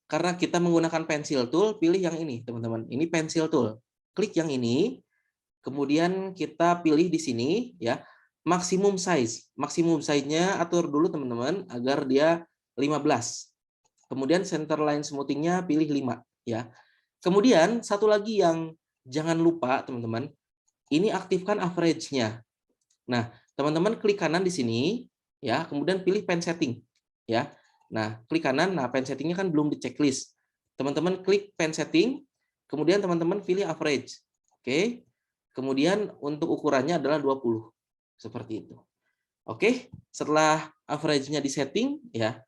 karena kita menggunakan pensil tool, pilih yang ini, teman-teman. Ini pensil tool. Klik yang ini, kemudian kita pilih di sini ya, maksimum size. Maksimum size-nya atur dulu teman-teman agar dia 15. Kemudian center line smoothing-nya pilih 5 ya. Kemudian satu lagi yang jangan lupa teman-teman, ini aktifkan average-nya. Nah, teman-teman klik kanan di sini ya, kemudian pilih pen setting ya. Nah, klik kanan, nah pen setting-nya kan belum di checklist. Teman-teman klik pen setting, kemudian teman-teman pilih average. Oke. Kemudian untuk ukurannya adalah 20. Seperti itu. Oke, setelah average-nya di setting ya,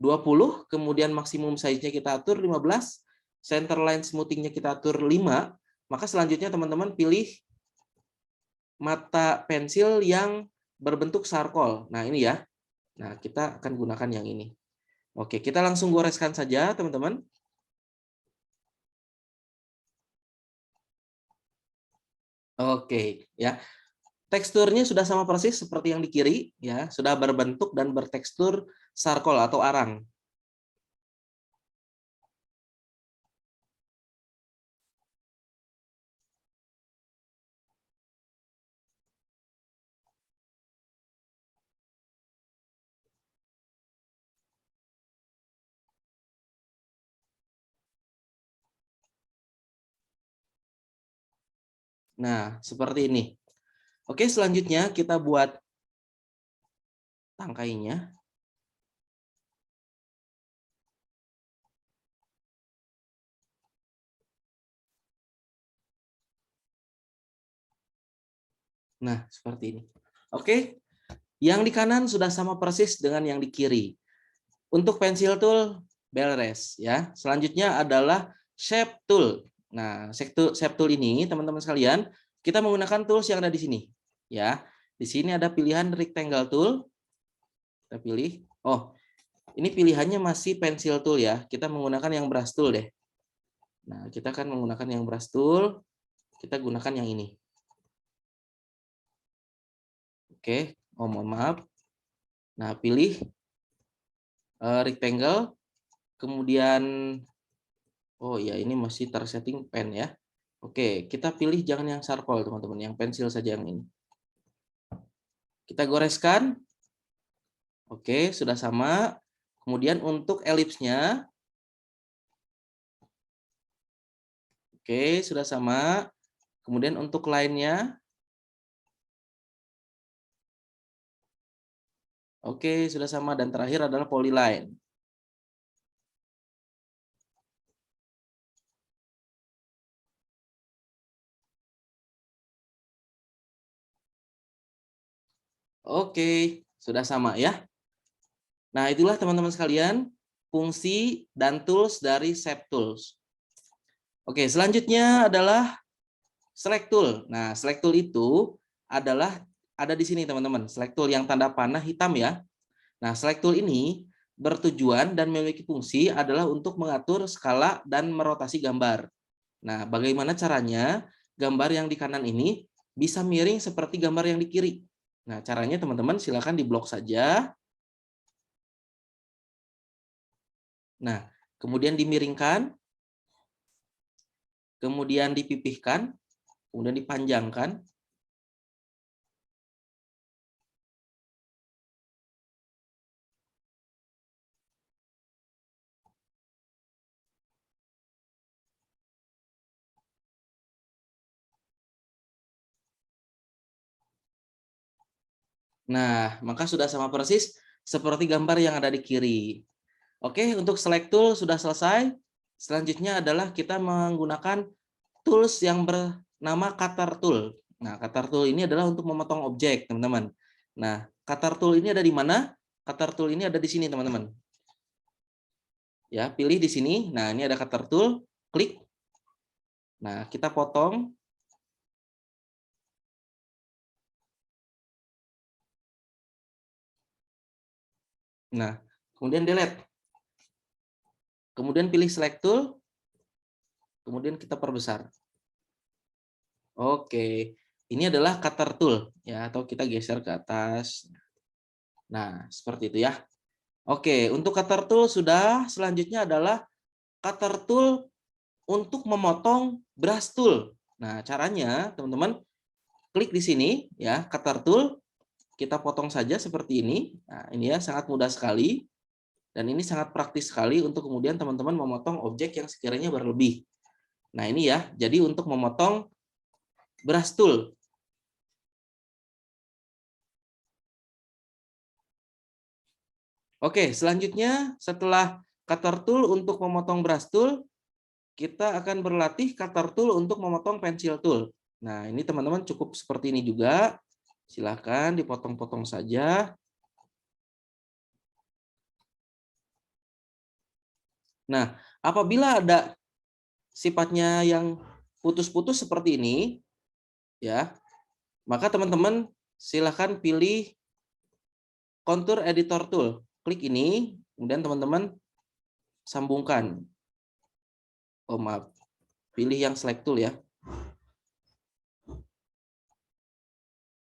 20, kemudian maksimum size-nya kita atur 15, center line smoothing-nya kita atur 5, maka selanjutnya teman-teman pilih mata pensil yang berbentuk sarkol. Nah, ini ya. Nah, kita akan gunakan yang ini. Oke, kita langsung goreskan saja, teman-teman. Oke, ya. Teksturnya sudah sama persis seperti yang di kiri, ya. Sudah berbentuk dan bertekstur sarkol atau arang. Nah, seperti ini. Oke, selanjutnya kita buat tangkainya. Nah, seperti ini. Oke, yang di kanan sudah sama persis dengan yang di kiri. Untuk pensil tool, beres ya. Selanjutnya adalah shape tool. Nah, shape tool ini teman-teman sekalian, kita menggunakan tools yang ada di sini ya. Di sini ada pilihan rectangle tool. Kita pilih. Oh, ini pilihannya masih pensil tool ya. Kita menggunakan yang brush tool deh. Nah, kita akan menggunakan yang brush tool. Kita gunakan yang ini. Oke, oh mohon maaf. Nah, pilih rectangle, kemudian oh ya ini masih tersetting pen ya. Oke, kita pilih jangan yang sarkol teman-teman, yang pensil saja yang ini. Kita goreskan. Oke, sudah sama. Kemudian untuk elipsnya, oke sudah sama. Kemudian untuk line-nya, oke sudah sama. Dan terakhir adalah polyline. Oke, sudah sama ya. Nah, itulah teman-teman sekalian fungsi dan tools dari Shape Tools. Oke, selanjutnya adalah Select Tool. Nah, Select Tool itu adalah ada di sini teman-teman. Select Tool yang tanda panah hitam ya. Nah, Select Tool ini bertujuan dan memiliki fungsi adalah untuk mengatur skala dan merotasi gambar. Nah, bagaimana caranya gambar yang di kanan ini bisa miring seperti gambar yang di kiri? Nah, caranya teman-teman silakan diblok saja. Nah, kemudian dimiringkan, kemudian dipipihkan, kemudian dipanjangkan. Nah, maka sudah sama persis seperti gambar yang ada di kiri. Oke, untuk select tool sudah selesai. Selanjutnya adalah kita menggunakan tools yang bernama cutter tool. Nah, cutter tool ini adalah untuk memotong objek, teman-teman. Nah, cutter tool ini ada di mana? Cutter tool ini ada di sini, teman-teman. Ya, pilih di sini. Nah, ini ada cutter tool, klik. Nah, kita potong. Nah, kemudian delete. Kemudian pilih select tool, kemudian kita perbesar. Oke, ini adalah cutter tool ya, atau kita geser ke atas. Nah, seperti itu ya. Oke, untuk cutter tool sudah, selanjutnya adalah cutter tool untuk memotong brush tool. Nah, caranya teman-teman klik di sini ya, cutter tool, kita potong saja seperti ini. Nah, ini ya sangat mudah sekali dan ini sangat praktis sekali untuk kemudian teman-teman memotong objek yang sekiranya berlebih. Nah, ini ya, jadi untuk memotong brush tool. Oke, selanjutnya setelah cutter tool untuk memotong brush tool, kita akan berlatih cutter tool untuk memotong pensil tool. Nah, ini teman-teman cukup seperti ini juga. Silakan dipotong-potong saja. Nah, apabila ada sifatnya yang putus-putus seperti ini, ya, maka teman-teman silakan pilih contour editor tool. Klik ini, kemudian teman-teman sambungkan. Oh maaf, pilih yang select tool ya.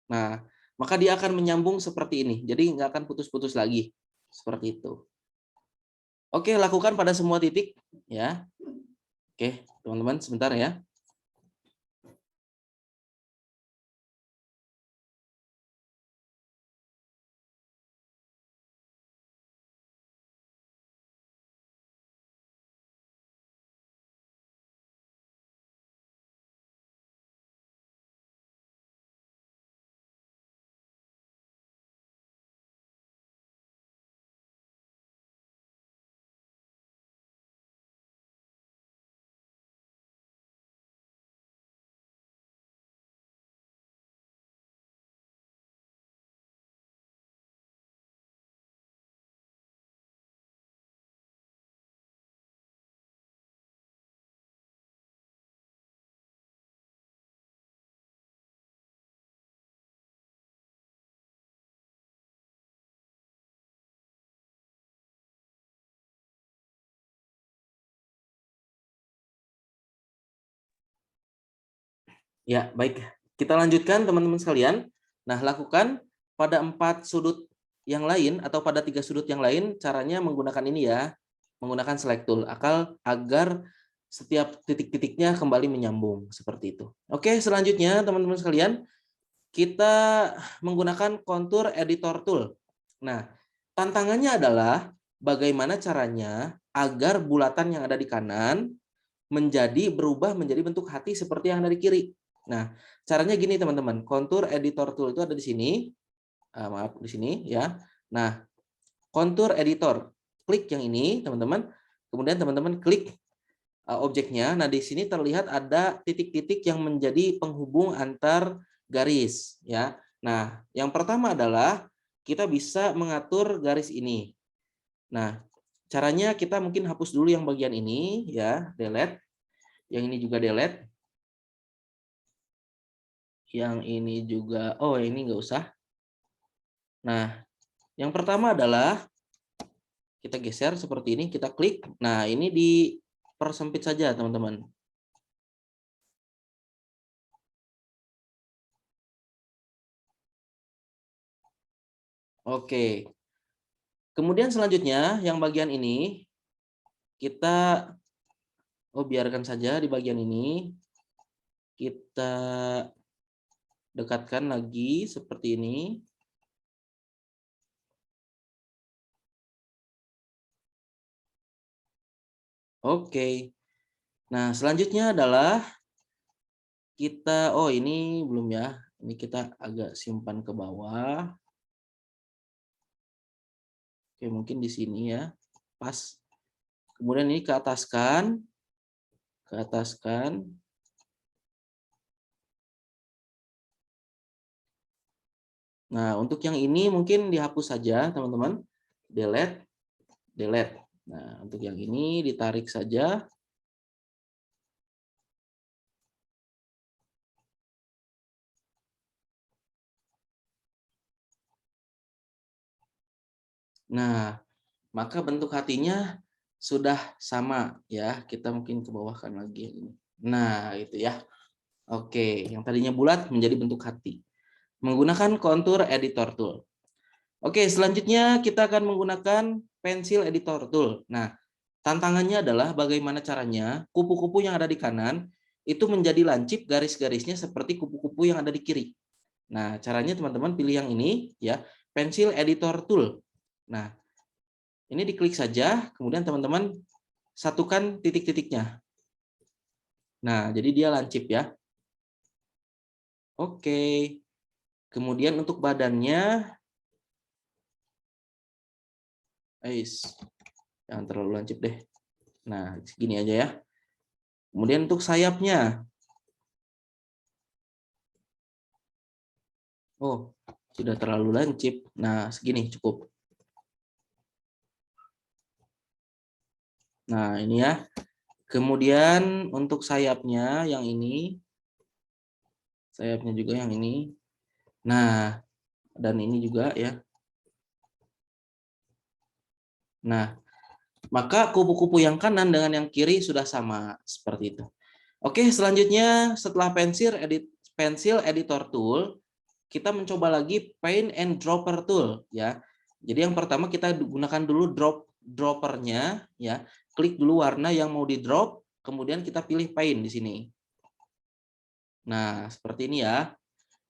Nah, maka dia akan menyambung seperti ini. Jadi nggak akan putus-putus lagi. Seperti itu. Oke, lakukan pada semua titik ya. Oke, teman-teman sebentar ya. Ya, baik. Kita lanjutkan teman-teman sekalian. Nah, lakukan pada 4 sudut yang lain atau pada 3 sudut yang lain caranya menggunakan ini ya. Menggunakan select tool agar setiap titik-titiknya kembali menyambung seperti itu. Oke, selanjutnya teman-teman sekalian, kita menggunakan contour editor tool. Nah, tantangannya adalah bagaimana caranya agar bulatan yang ada di kanan berubah menjadi bentuk hati seperti yang ada di kiri. Nah, caranya gini teman-teman. Contour editor tool itu ada di sini. Maaf, di sini ya. Nah, contour editor. Klik yang ini, teman-teman. Kemudian teman-teman klik objeknya. Nah, di sini terlihat ada titik-titik yang menjadi penghubung antar garis ya. Nah, yang pertama adalah kita bisa mengatur garis ini. Nah, caranya kita mungkin hapus dulu yang bagian ini ya, delete. Yang ini juga delete. Yang ini juga, oh ini nggak usah. Nah, yang pertama adalah kita geser seperti ini, kita klik. Nah, ini dipersempit saja teman-teman. Oke. Kemudian selanjutnya yang bagian ini kita biarkan saja di bagian ini. Kita dekatkan lagi seperti ini. Oke. Nah, selanjutnya adalah kita ini belum ya. Ini kita agak simpan ke bawah. Oke, mungkin di sini ya. Pas. Kemudian ini ke ataskan. Ke ataskan. Nah, untuk yang ini mungkin dihapus saja, teman-teman. Delete, delete. Nah, untuk yang ini ditarik saja. Nah, maka bentuk hatinya sudah sama ya. Kita mungkin ke bawahkan lagi ini. Nah, itu ya. Oke, yang tadinya bulat menjadi bentuk hati. Menggunakan contour editor tool. Oke, selanjutnya kita akan menggunakan pencil editor tool. Nah, tantangannya adalah bagaimana caranya kupu-kupu yang ada di kanan itu menjadi lancip garis-garisnya seperti kupu-kupu yang ada di kiri. Nah, caranya teman-teman pilih yang ini ya, pencil editor tool. Nah, ini diklik saja, kemudian teman-teman satukan titik-titiknya. Nah, jadi dia lancip ya. Oke. Kemudian untuk badannya, jangan terlalu lancip deh. Nah, segini aja ya. Kemudian untuk sayapnya. Oh, sudah terlalu lancip. Nah, segini cukup. Nah, ini ya. Kemudian untuk sayapnya yang ini. Sayapnya juga yang ini. Nah, dan ini juga ya. Nah, maka kupu-kupu yang kanan dengan yang kiri sudah sama seperti itu. Oke, selanjutnya setelah pensil editor tool, kita mencoba lagi paint and dropper tool ya. Jadi yang pertama kita gunakan dulu droppernya ya. Klik dulu warna yang mau di drop, kemudian kita pilih paint di sini. Nah, seperti ini ya.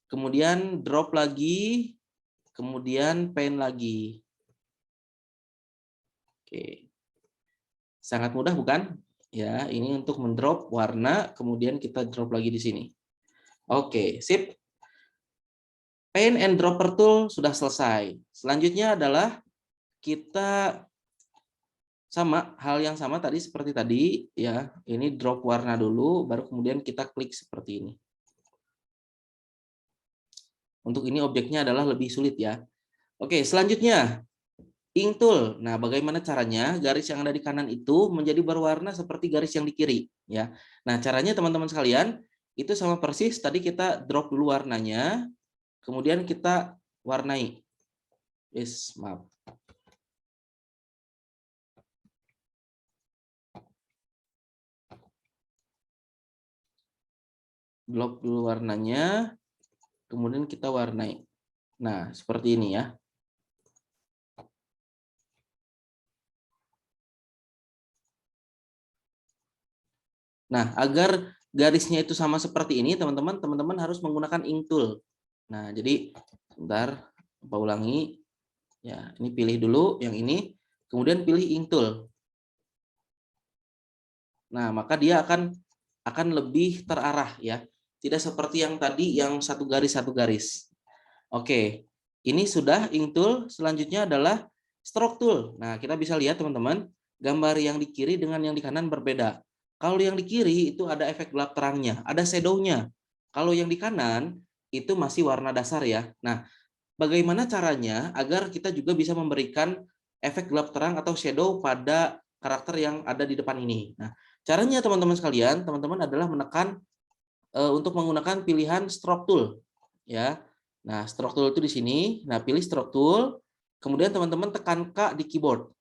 Kemudian drop lagi, kemudian paint lagi. Oke. Sangat mudah bukan? Ya, ini untuk mendrop warna, kemudian kita drop lagi di sini. Oke, sip. Paint and dropper tool sudah selesai. Selanjutnya adalah kita sama hal yang sama tadi seperti tadi ya. Ini drop warna dulu, baru kemudian kita klik seperti ini. Untuk ini objeknya adalah lebih sulit ya. Oke, selanjutnya ink tool. Nah, bagaimana caranya garis yang ada di kanan itu menjadi berwarna seperti garis yang di kiri ya. Nah, caranya teman-teman sekalian itu sama persis tadi kita drop dulu warnanya, kemudian kita warnai. Maaf. Drop dulu warnanya, kemudian kita warnai. Nah, seperti ini ya. Nah, agar garisnya itu sama seperti ini, teman-teman harus menggunakan ink tool. Nah, jadi sebentar, Pak ulangi. Ya, ini pilih dulu yang ini, kemudian pilih ink tool. Nah, maka dia akan lebih terarah ya. Tidak seperti yang tadi yang satu garis. Oke. Ini sudah ink tool, selanjutnya adalah stroke tool. Nah, kita bisa lihat teman-teman, gambar yang di kiri dengan yang di kanan berbeda. Kalau yang di kiri itu ada efek gelap terangnya, ada shadow-nya. Kalau yang di kanan itu masih warna dasar ya. Nah, bagaimana caranya agar kita juga bisa memberikan efek gelap terang atau shadow pada karakter yang ada di depan ini. Nah, caranya teman-teman sekalian, teman-teman adalah menekan untuk menggunakan pilihan stroke tool ya. Nah, stroke tool itu di sini. Nah, pilih stroke tool, kemudian teman-teman tekan K di keyboard.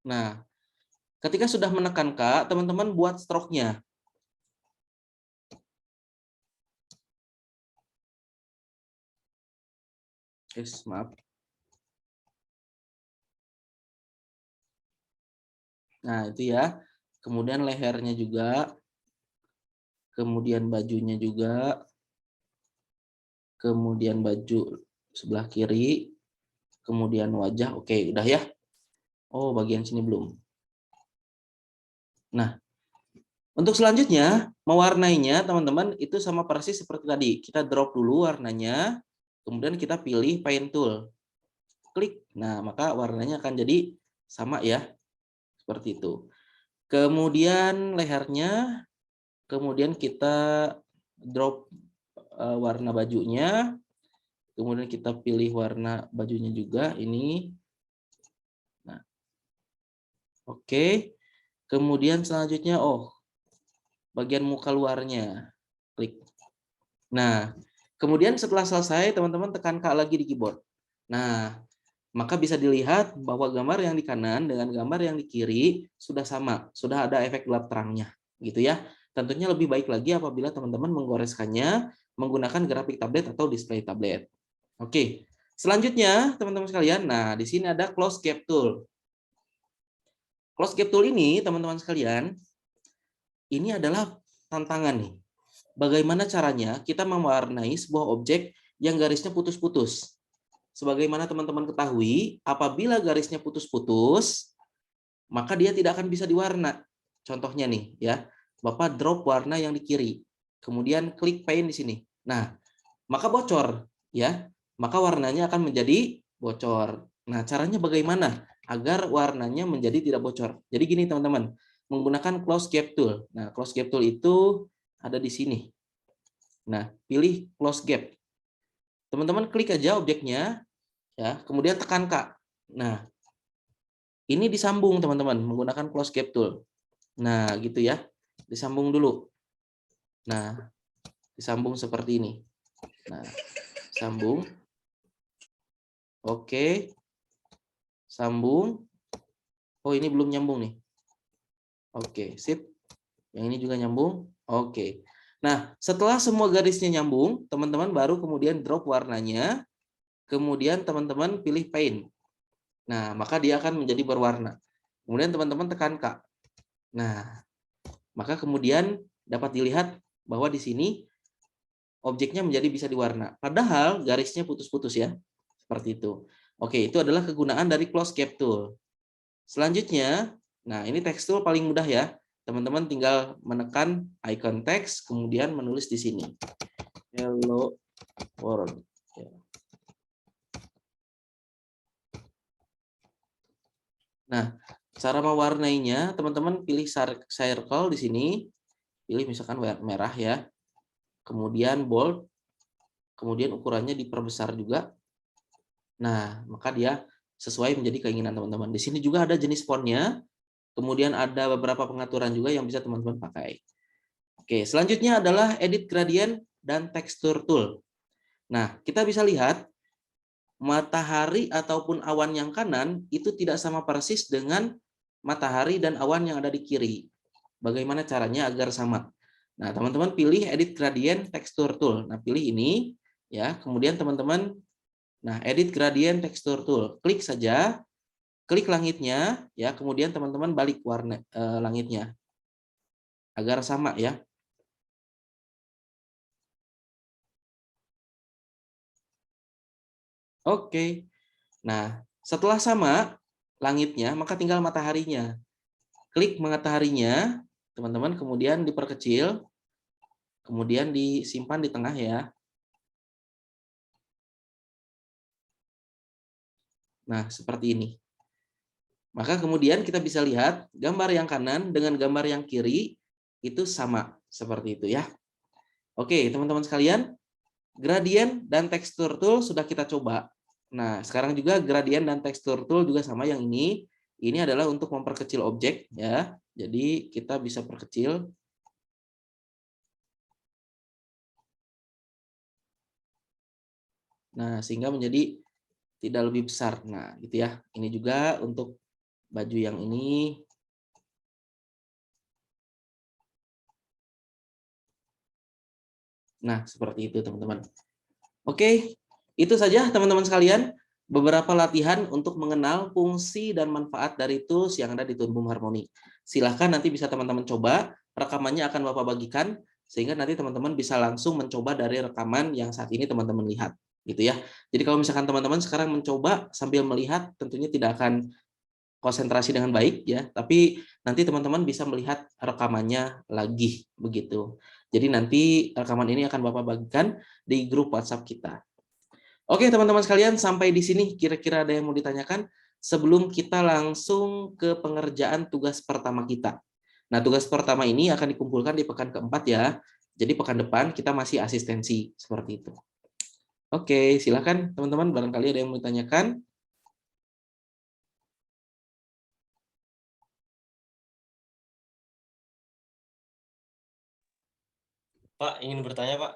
Nah, ketika sudah menekan K, teman-teman buat stroke-nya. Maaf. Nah, itu ya. Kemudian lehernya juga. Kemudian bajunya juga. Kemudian baju sebelah kiri. Kemudian wajah. Oke, udah ya. Oh, bagian sini belum. Nah, untuk selanjutnya, mewarnainya teman-teman itu sama persis seperti tadi. Kita drop dulu warnanya. Kemudian kita pilih Paint Tool. Klik. Nah, maka warnanya akan jadi sama ya. Seperti itu. Kemudian lehernya, kemudian kita drop warna bajunya. Kemudian kita pilih warna bajunya juga ini. Nah, oke. Kemudian selanjutnya, bagian muka luarnya. Klik. Nah, kemudian setelah selesai, teman-teman tekan K lagi di keyboard. Nah, maka bisa dilihat bahwa gambar yang di kanan dengan gambar yang di kiri sudah sama, sudah ada efek gelap terangnya, gitu ya. Tentunya lebih baik lagi apabila teman-teman menggoreskannya menggunakan grafik tablet atau display tablet. Oke, selanjutnya teman-teman sekalian, nah di sini ada Close Gap Tool. Close Gap Tool ini, teman-teman sekalian, ini adalah tantangan nih. Bagaimana caranya kita mewarnai sebuah objek yang garisnya putus-putus. Sebagaimana teman-teman ketahui, apabila garisnya putus-putus, maka dia tidak akan bisa diwarna. Contohnya nih, ya, Bapak drop warna yang di kiri, kemudian klik paint di sini. Nah, maka bocor, ya, maka warnanya akan menjadi bocor. Nah, caranya bagaimana agar warnanya menjadi tidak bocor? Jadi gini teman-teman, menggunakan Close Gap Tool. Nah, Close Gap Tool itu ada di sini. Nah, pilih Close Gap. Teman-teman klik aja objeknya, ya, kemudian tekan K. Nah, ini disambung teman-teman menggunakan Close Gap Tool. Nah, gitu ya. Disambung dulu. Nah, disambung seperti ini. Nah, sambung. Oke. Sambung. Oh, ini belum nyambung nih. Oke, sip. Yang ini juga nyambung. Oke. Nah, setelah semua garisnya nyambung, teman-teman baru kemudian drop warnanya. Kemudian teman-teman pilih paint. Nah, maka dia akan menjadi berwarna. Kemudian teman-teman tekan K. Nah, maka kemudian dapat dilihat bahwa di sini objeknya menjadi bisa diwarna. Padahal garisnya putus-putus ya. Seperti itu. Oke, itu adalah kegunaan dari Close Gap Tool. Selanjutnya, nah ini tekstur paling mudah ya. Teman-teman tinggal menekan icon teks, kemudian menulis di sini. Hello world. Nah, cara mewarnainya, teman-teman pilih circle di sini, pilih misalkan merah ya, kemudian bold, kemudian ukurannya diperbesar juga. Nah, maka dia sesuai menjadi keinginan teman-teman. Di sini juga ada jenis fontnya, kemudian ada beberapa pengaturan juga yang bisa teman-teman pakai. Oke, selanjutnya adalah edit gradient dan texture tool. Nah, kita bisa lihat matahari ataupun awan yang kanan itu tidak sama persis dengan matahari dan awan yang ada di kiri. Bagaimana caranya agar sama? Nah, teman-teman pilih edit gradient texture tool. Nah, pilih ini ya. Kemudian teman-teman edit gradient texture tool. Klik saja. Klik langitnya ya, kemudian teman-teman balik warna langitnya agar sama ya. Oke. Nah, setelah sama langitnya, maka tinggal mataharinya. Klik mataharinya, teman-teman, kemudian diperkecil, kemudian disimpan di tengah ya. Nah, seperti ini. Maka kemudian kita bisa lihat gambar yang kanan dengan gambar yang kiri itu sama, seperti itu ya. Oke, teman-teman sekalian, gradient dan tekstur tool sudah kita coba. Nah, sekarang juga gradient dan tekstur tool juga sama yang ini. Ini adalah untuk memperkecil objek ya. Jadi kita bisa perkecil. Nah, sehingga menjadi tidak lebih besar. Nah, gitu ya. Ini juga untuk baju yang ini. Nah, seperti itu teman-teman. Oke, itu saja teman-teman sekalian. Beberapa latihan untuk mengenal fungsi dan manfaat dari tools yang ada di Toonboom Harmony. Silahkan nanti bisa teman-teman coba, rekamannya akan Bapak bagikan, sehingga nanti teman-teman bisa langsung mencoba dari rekaman yang saat ini teman-teman lihat. Gitu ya. Jadi kalau misalkan teman-teman sekarang mencoba sambil melihat, tentunya tidak akan konsentrasi dengan baik ya, tapi nanti teman-teman bisa melihat rekamannya lagi begitu. Jadi nanti rekaman ini akan Bapak bagikan di grup WhatsApp kita. Oke, teman-teman sekalian, sampai di sini kira-kira ada yang mau ditanyakan sebelum kita langsung ke pengerjaan tugas pertama kita. Nah, tugas pertama ini akan dikumpulkan di pekan keempat ya. Jadi pekan depan kita masih asistensi seperti itu. Oke, silakan teman-teman, barangkali ada yang mau ditanyakan. Pak, ingin bertanya, Pak.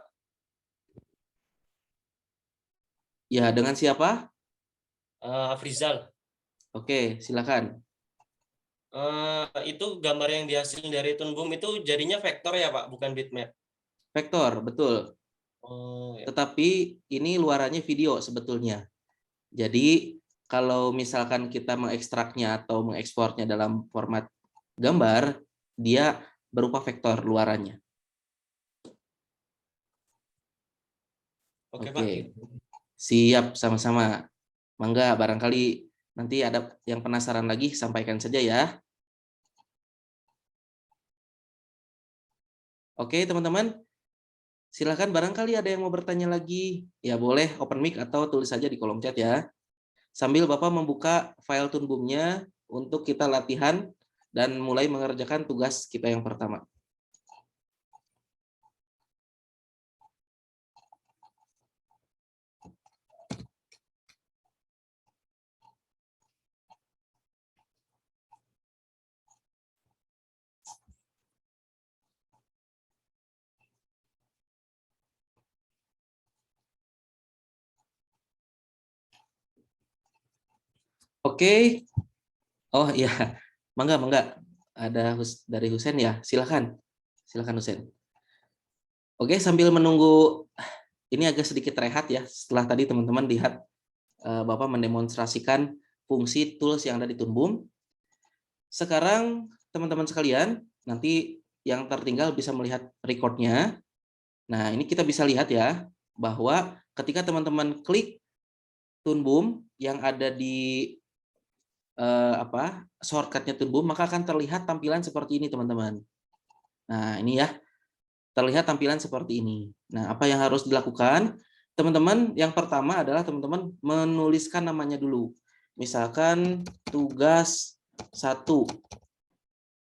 Ya, dengan siapa? Afrizal. Oke, silakan. Itu gambar yang dihasilkan dari Tunbum itu jadinya vektor ya, Pak, bukan bitmap. Vektor, betul. Oh, ya. Tetapi ini luarannya video sebetulnya. Jadi kalau misalkan kita mengekstraknya atau mengekspornya dalam format gambar, dia berupa vektor luarannya. Oke, Oke, Pak. siap, sama-sama. Mangga, barangkali nanti ada yang penasaran lagi, sampaikan saja ya. Oke, teman-teman. Silakan, barangkali ada yang mau bertanya lagi. Ya, boleh open mic atau tulis saja di kolom chat ya. Sambil Bapak membuka file Tunbumnya untuk kita latihan dan mulai mengerjakan tugas kita yang pertama. Oke. Oh iya, mangga. Ada dari Husen ya, silakan. Silakan Husen. Oke, sambil menunggu ini agak sedikit rehat ya. Setelah tadi teman-teman lihat Bapak mendemonstrasikan fungsi tools yang ada di Tunbum. Sekarang teman-teman sekalian, nanti yang tertinggal bisa melihat recordnya. Nah, ini kita bisa lihat ya, bahwa ketika teman-teman klik Tunbum yang ada di shortcutnya Tunbum, maka akan terlihat tampilan seperti ini teman-teman. Nah, ini ya, terlihat tampilan seperti ini. Nah, apa yang harus dilakukan? Teman-teman, yang pertama adalah teman-teman menuliskan namanya dulu. Misalkan tugas 1,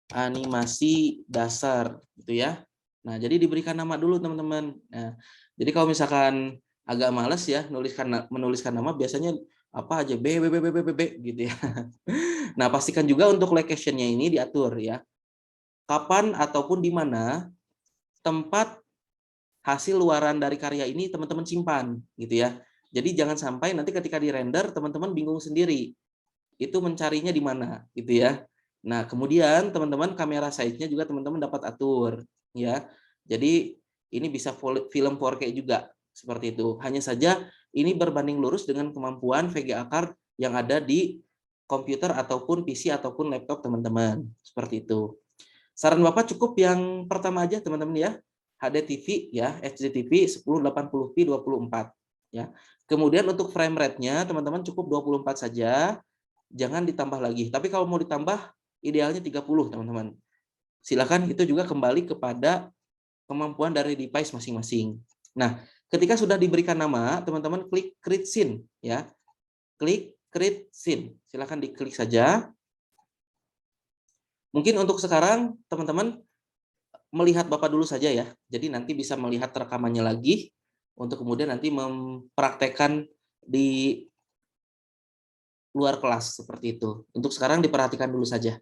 animasi dasar, gitu ya. Nah, jadi diberikan nama dulu teman-teman. Nah, jadi kalau misalkan agak males ya menuliskan nama, biasanya apa aja B gitu ya. Nah, pastikan juga untuk location-nya ini diatur ya. Kapan ataupun di mana tempat hasil luaran dari karya ini teman-teman simpan gitu ya. Jadi jangan sampai nanti ketika di-render teman-teman bingung sendiri. Itu mencarinya di mana gitu ya. Nah, kemudian teman-teman kamera size-nya juga teman-teman dapat atur ya. Jadi ini bisa film 4K juga seperti itu. Hanya saja ini berbanding lurus dengan kemampuan VGA card yang ada di komputer ataupun PC ataupun laptop teman-teman. Seperti itu. Saran Bapak cukup yang pertama aja teman-teman ya. HDTV ya, HDTV 1080p 24 ya. Kemudian untuk frame rate-nya teman-teman cukup 24 saja. Jangan ditambah lagi. Tapi kalau mau ditambah idealnya 30 teman-teman. Silakan, itu juga kembali kepada kemampuan dari device masing-masing. Nah, ketika sudah diberikan nama, teman-teman klik create scene ya. Klik create scene. Silakan diklik saja. Mungkin untuk sekarang teman-teman melihat Bapak dulu saja ya. Jadi nanti bisa melihat rekamannya lagi untuk kemudian nanti mempraktekkan di luar kelas seperti itu. Untuk sekarang diperhatikan dulu saja.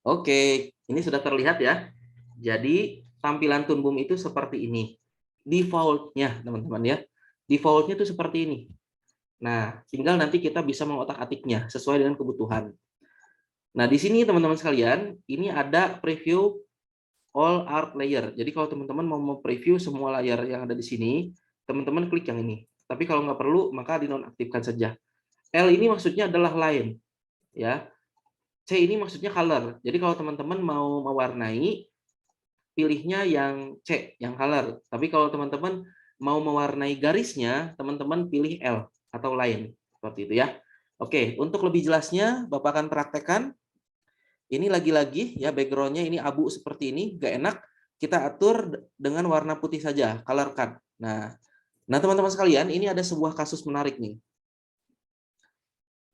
Oke, ini sudah terlihat ya. Jadi tampilan Tunbum itu seperti ini. Default-nya teman-teman ya. Default-nya itu seperti ini. Nah, tinggal nanti kita bisa mengotak-atiknya sesuai dengan kebutuhan. Nah, di sini teman-teman sekalian, ini ada preview all art layer. Jadi kalau teman-teman mau preview semua layar yang ada di sini, teman-teman klik yang ini. Tapi kalau nggak perlu, maka dinonaktifkan saja. L ini maksudnya adalah line, ya. C ini maksudnya color. Jadi kalau teman-teman mau mewarnai, pilihnya yang C, yang color. Tapi kalau teman-teman mau mewarnai garisnya, teman-teman pilih L atau line. Seperti itu ya. Oke, untuk lebih jelasnya, Bapak akan praktekkan. Ini lagi-lagi ya backgroundnya ini abu seperti ini, gak enak. Kita atur dengan warna putih saja, color card. Nah teman-teman sekalian, ini ada sebuah kasus menarik nih.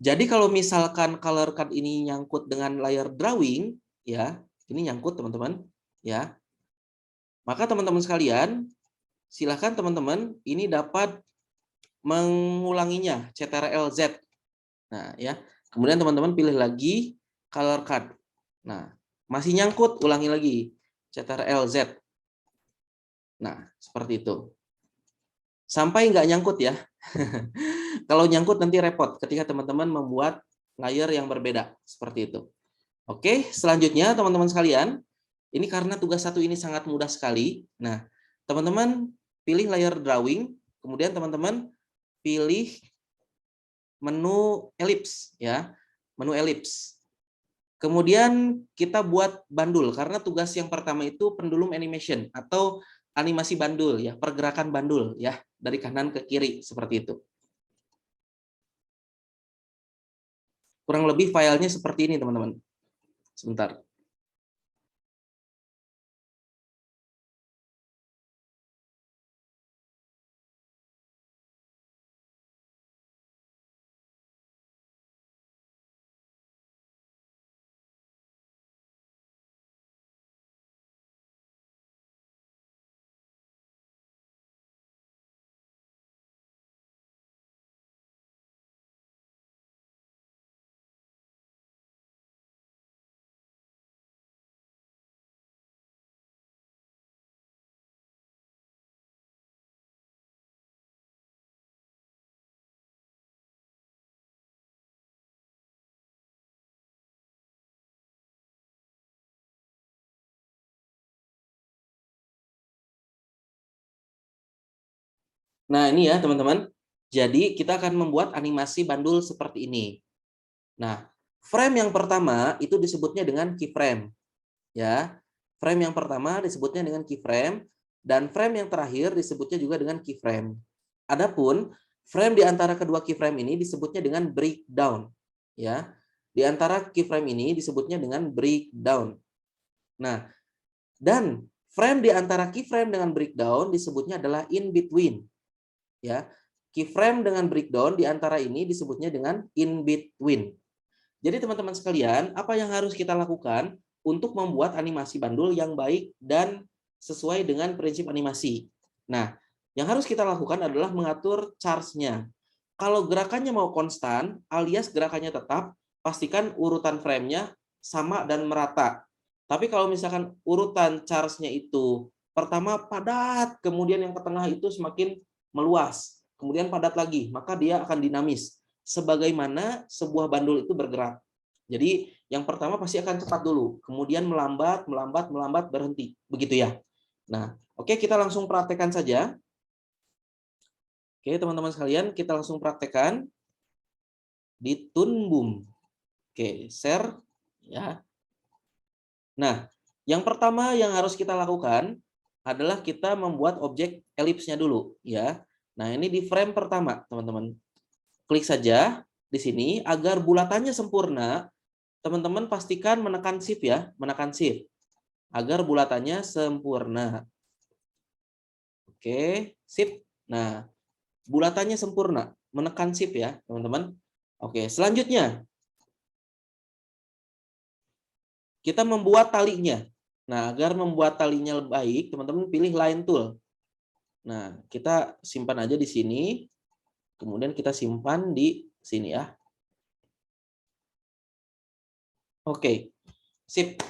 Jadi kalau misalkan color card ini nyangkut dengan layer drawing, ya, ini nyangkut teman-teman, ya. Maka teman-teman sekalian, silakan teman-teman ini dapat mengulanginya, Ctrl+Z. Nah, ya. Kemudian teman-teman pilih lagi color card. Nah, masih nyangkut, ulangi lagi, Ctrl+Z. Nah, seperti itu. Sampai nggak nyangkut ya. Kalau nyangkut nanti repot ketika teman-teman membuat layer yang berbeda. Seperti itu. Oke, selanjutnya teman-teman sekalian, ini karena tugas satu ini sangat mudah sekali. Nah, teman-teman pilih layer drawing, kemudian teman-teman pilih menu ellipse ya, menu ellipse. Kemudian kita buat bandul karena tugas yang pertama itu pendulum animation atau animasi bandul ya, pergerakan bandul ya, dari kanan ke kiri seperti itu. Kurang lebih filenya seperti ini, teman-teman. Sebentar. Nah, ini ya, teman-teman. Jadi, kita akan membuat animasi bandul seperti ini. Nah, frame yang pertama itu disebutnya dengan keyframe. Ya. Frame yang pertama disebutnya dengan keyframe dan frame yang terakhir disebutnya juga dengan keyframe. Adapun frame di antara kedua keyframe ini disebutnya dengan breakdown. Ya. Di antara keyframe ini disebutnya dengan breakdown. Nah, dan frame di antara keyframe dengan breakdown disebutnya adalah in between. Ya, keyframe dengan breakdown di antara ini disebutnya dengan in between. Jadi teman-teman sekalian, apa yang harus kita lakukan untuk membuat animasi bandul yang baik dan sesuai dengan prinsip animasi? Nah, yang harus kita lakukan adalah mengatur charge-nya. Kalau gerakannya mau konstan alias gerakannya tetap, pastikan urutan frame-nya sama dan merata. Tapi kalau misalkan urutan charge-nya itu pertama padat, kemudian yang ke tengah itu semakin meluas, kemudian padat lagi, maka dia akan dinamis sebagaimana sebuah bandul itu bergerak. Jadi yang pertama pasti akan cepat dulu, kemudian melambat, melambat, melambat, berhenti. Begitu ya. Nah, oke, kita langsung praktekkan saja. Oke, teman-teman sekalian, kita langsung praktekkan di Toon Boom. Oke, share ya. Nah, yang pertama yang harus kita lakukan adalah kita membuat objek elipsnya dulu ya. Nah, ini di frame pertama, teman-teman. Klik saja di sini agar bulatannya sempurna. Teman-teman pastikan menekan shift ya, menekan shift agar bulatannya sempurna. Oke, shift. Nah, bulatannya sempurna, menekan shift ya, teman-teman. Oke, selanjutnya kita membuat talinya. Nah, agar membuat talinya lebih baik, teman-teman pilih line tool. Nah, kita simpan aja di sini. Kemudian kita simpan di sini ya. Oke, sip.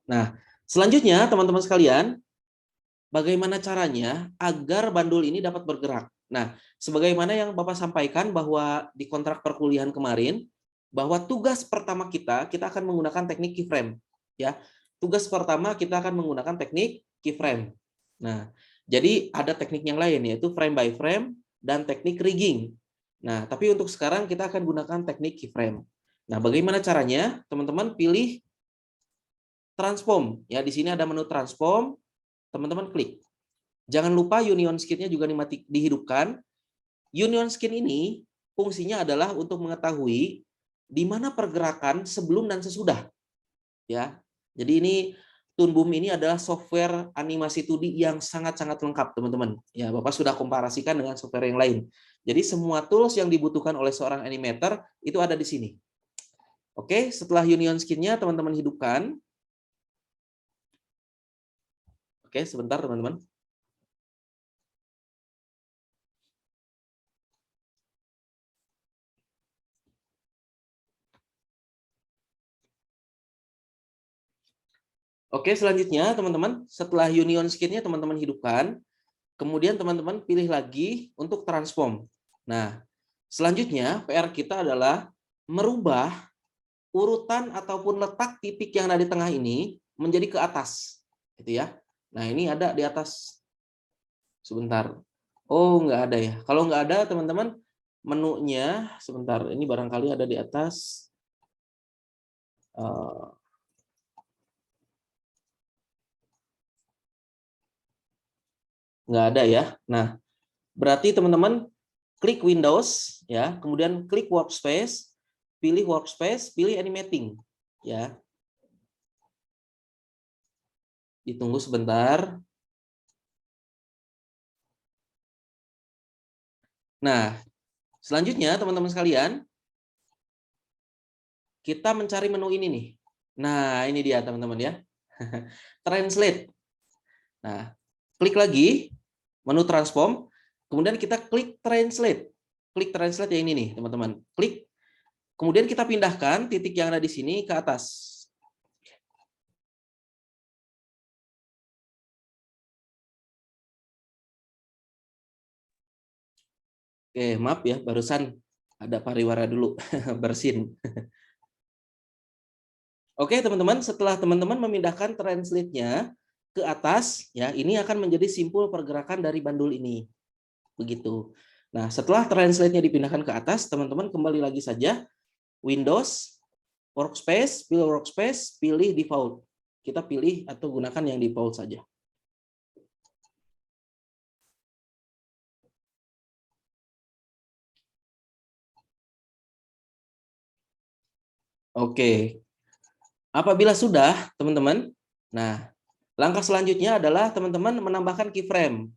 Nah, selanjutnya teman-teman sekalian, bagaimana caranya agar bandul ini dapat bergerak? Nah, sebagaimana yang Bapak sampaikan bahwa di kontrak perkuliahan kemarin, bahwa tugas pertama kita akan menggunakan teknik keyframe. Ya, tugas pertama kita akan menggunakan teknik keyframe. Nah, jadi ada teknik yang lain yaitu frame by frame dan teknik rigging. Nah, tapi untuk sekarang kita akan gunakan teknik keyframe. Nah, bagaimana caranya? Teman-teman pilih transform. Ya, di sini ada menu transform. Teman-teman klik. Jangan lupa union skin-nya juga dihidupkan. Union skin ini fungsinya adalah untuk mengetahui di mana pergerakan sebelum dan sesudah. ya. Jadi ini Toon Boom ini adalah software animasi 2D yang sangat-sangat lengkap, teman-teman. Ya, Bapak sudah komparasikan dengan software yang lain. Jadi semua tools yang dibutuhkan oleh seorang animator itu ada di sini. Oke, setelah Union Skin-nya teman-teman hidupkan. Oke, sebentar teman-teman. Oke, selanjutnya teman-teman, setelah Union Skin-nya teman-teman hidupkan, kemudian teman-teman pilih lagi untuk transform. Nah, selanjutnya PR kita adalah merubah urutan ataupun letak titik yang ada di tengah ini menjadi ke atas, gitu ya. Nah, ini ada di atas. Sebentar. Oh, nggak ada ya. Kalau nggak ada, teman-teman, menunya sebentar. Ini barangkali ada di atas. Eh, nggak ada ya. Nah, berarti teman-teman klik Windows ya, kemudian klik Workspace, pilih Animating ya. Ditunggu sebentar. Nah, selanjutnya teman-teman sekalian, kita mencari menu ini nih. Nah, ini dia teman-teman ya. Translate. Nah, klik lagi menu transform, kemudian kita klik translate. Klik translate yang ini nih, teman-teman. Klik. Kemudian kita pindahkan titik yang ada di sini ke atas. Oke, maaf ya, barusan ada pariwara dulu, bersin. Oke, teman-teman, setelah teman-teman memindahkan translate-nya ke atas, ya, ini akan menjadi simpul pergerakan dari bandul ini. Begitu. Nah, setelah translate-nya dipindahkan ke atas, teman-teman kembali lagi saja Windows, Workspace, pilih default. Kita pilih atau gunakan yang default saja. Oke. Apabila sudah, teman-teman, nah, langkah selanjutnya adalah teman-teman menambahkan keyframe.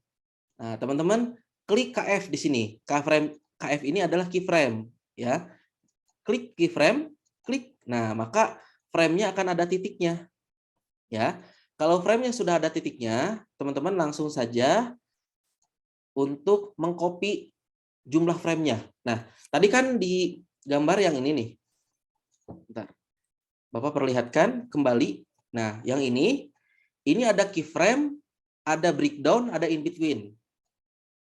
Nah, teman-teman klik KF di sini. KF ini adalah keyframe, ya. Klik keyframe, klik. Nah, maka frame-nya akan ada titiknya, ya. Kalau frame-nya sudah ada titiknya, teman-teman langsung saja untuk mengcopy jumlah frame-nya. Nah, tadi kan di gambar yang ini nih. Bentar. Bapak perlihatkan kembali. Nah, yang ini ada keyframe, ada breakdown, ada in between.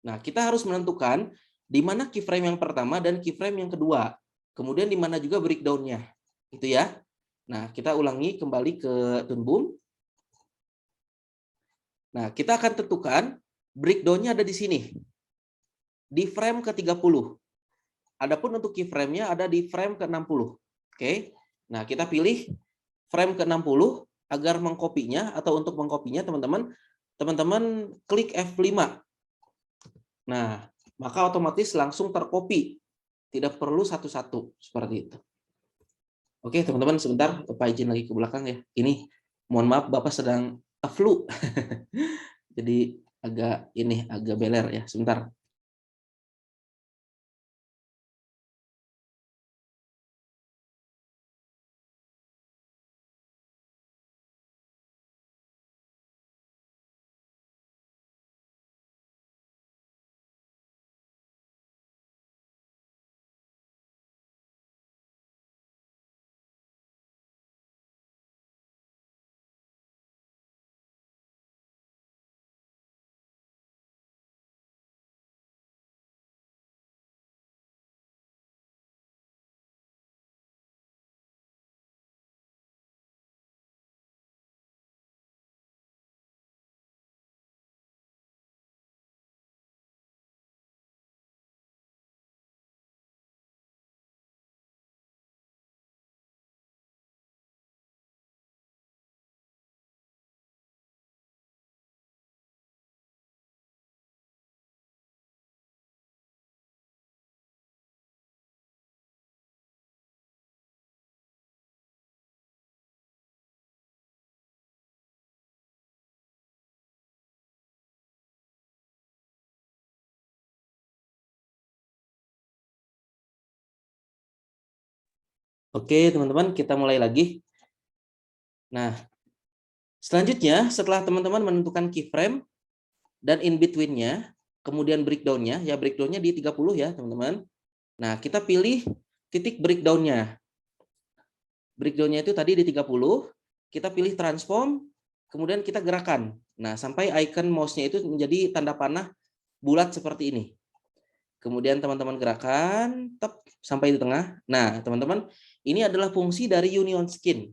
Nah, kita harus menentukan di mana keyframe yang pertama dan keyframe yang kedua. Kemudian di mana juga breakdown-nya. Itu ya. Nah, kita ulangi kembali ke Toon Boom. Nah, kita akan tentukan breakdown-nya ada di sini. Di frame ke-30. Adapun untuk keyframe-nya ada di frame ke-60. Oke. Nah, kita pilih frame ke-60 agar mengkopinya atau untuk mengkopinya teman-teman klik F5. Nah, maka otomatis langsung tercopy. Tidak perlu satu-satu seperti itu. Oke, teman-teman, sebentar Bapak izin lagi ke belakang ya. Ini mohon maaf Bapak sedang flu. Jadi agak beler ya. Sebentar. Oke, teman-teman, kita mulai lagi. Nah, selanjutnya setelah teman-teman menentukan keyframe dan in between-nya, kemudian breakdown-nya, ya breakdown-nya di 30 ya, teman-teman. Nah, kita pilih titik breakdown-nya. Breakdown-nya itu tadi di 30, kita pilih transform, kemudian kita gerakan. Nah, sampai icon mouse-nya itu menjadi tanda panah bulat seperti ini. Kemudian teman-teman gerakan, tep, sampai di tengah. Nah, teman-teman, ini adalah fungsi dari union skin.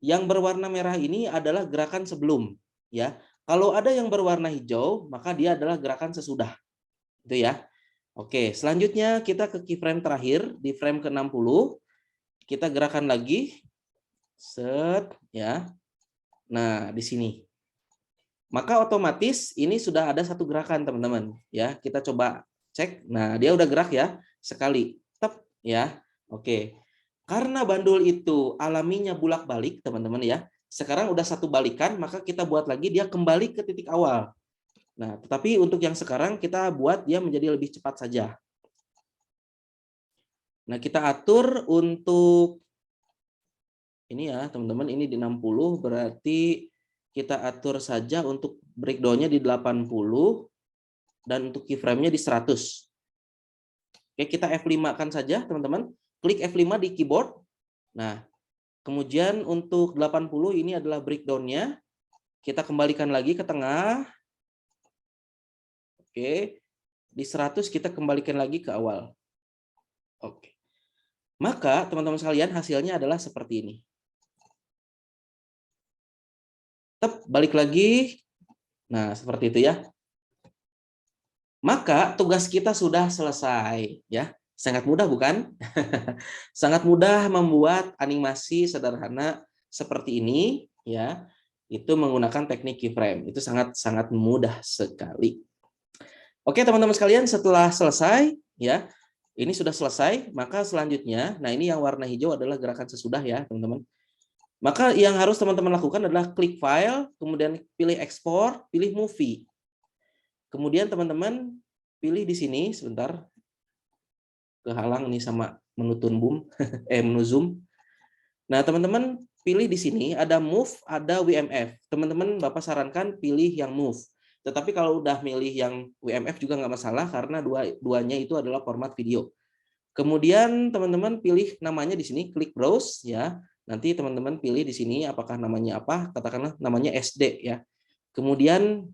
Yang berwarna merah ini adalah gerakan sebelum, ya. Kalau ada yang berwarna hijau, maka dia adalah gerakan sesudah. Itu ya. Oke, selanjutnya kita ke keyframe terakhir di frame ke-60. Kita gerakan lagi. Set, ya. Nah, di sini. Maka otomatis ini sudah ada satu gerakan, teman-teman, ya. Kita coba cek. Nah, dia udah gerak ya, sekali. Tep, ya. Oke. Karena bandul itu alaminya bolak-balik, teman-teman ya. Sekarang udah satu balikan, maka kita buat lagi dia kembali ke titik awal. Nah, tetapi untuk yang sekarang kita buat dia menjadi lebih cepat saja. Nah, kita atur untuk ini ya, teman-teman, ini di 60, berarti kita atur saja untuk breakdown-nya di 80 dan untuk keyframe-nya di 100. Oke, kita F5-kan saja, teman-teman. Klik F5 di keyboard. Nah, kemudian untuk 80 ini adalah breakdown-nya. Kita kembalikan lagi ke tengah. Oke. Di 100 kita kembalikan lagi ke awal. Oke. Maka teman-teman sekalian hasilnya adalah seperti ini. Tep, balik lagi. Nah, seperti itu ya. Maka tugas kita sudah selesai ya. Sangat mudah bukan? Sangat mudah membuat animasi sederhana seperti ini ya. Itu menggunakan teknik keyframe. Itu sangat mudah sekali. Oke, teman-teman sekalian, setelah selesai ya. Ini sudah selesai, maka selanjutnya, nah ini yang warna hijau adalah gerakan sesudah ya, teman-teman. Maka yang harus teman-teman lakukan adalah klik file, kemudian pilih export, pilih movie. Kemudian teman-teman pilih di sini, sebentar, kehalang nih sama menu Toonboom, menu zoom. Nah, teman-teman pilih di sini ada move, ada WMF. Teman-teman Bapak sarankan pilih yang move. Tetapi kalau udah milih yang WMF juga nggak masalah karena duanya itu adalah format video. Kemudian teman-teman pilih namanya di sini, klik browse ya. Nanti teman-teman pilih di sini apakah namanya apa, katakanlah namanya SD ya. Kemudian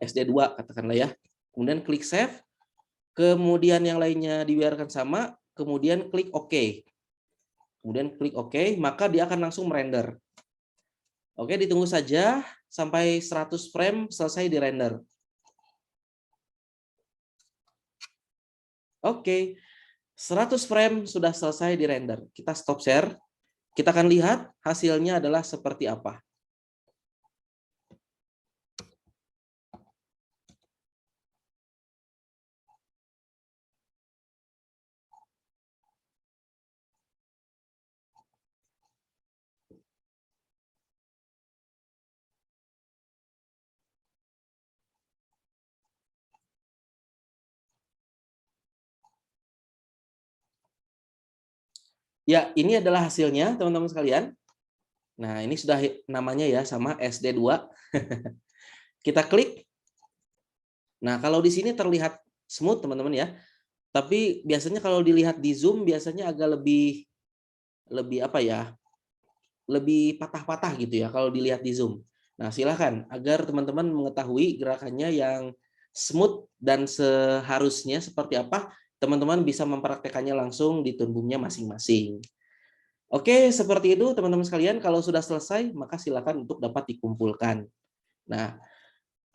SD2 katakanlah ya. Kemudian klik save. Kemudian yang lainnya dibiarkan sama, kemudian klik OK. Kemudian klik OK, maka dia akan langsung merender. Oke, ditunggu saja sampai 100 frame selesai di render. Oke, 100 frame sudah selesai di render. Kita stop share. Kita akan lihat hasilnya adalah seperti apa. Ya, ini adalah hasilnya, teman-teman sekalian. Nah, ini sudah namanya ya, sama SD2. Kita klik. Nah, kalau di sini terlihat smooth, teman-teman ya. Tapi biasanya kalau dilihat di zoom, biasanya agak lebih apa ya, lebih patah-patah gitu ya kalau dilihat di zoom. Nah, silakan agar teman-teman mengetahui gerakannya yang smooth dan seharusnya seperti apa, teman-teman bisa mempraktekannya langsung di Toonboom-nya masing-masing. Oke, seperti itu teman-teman sekalian. Kalau sudah selesai, maka silakan untuk dapat dikumpulkan. Nah,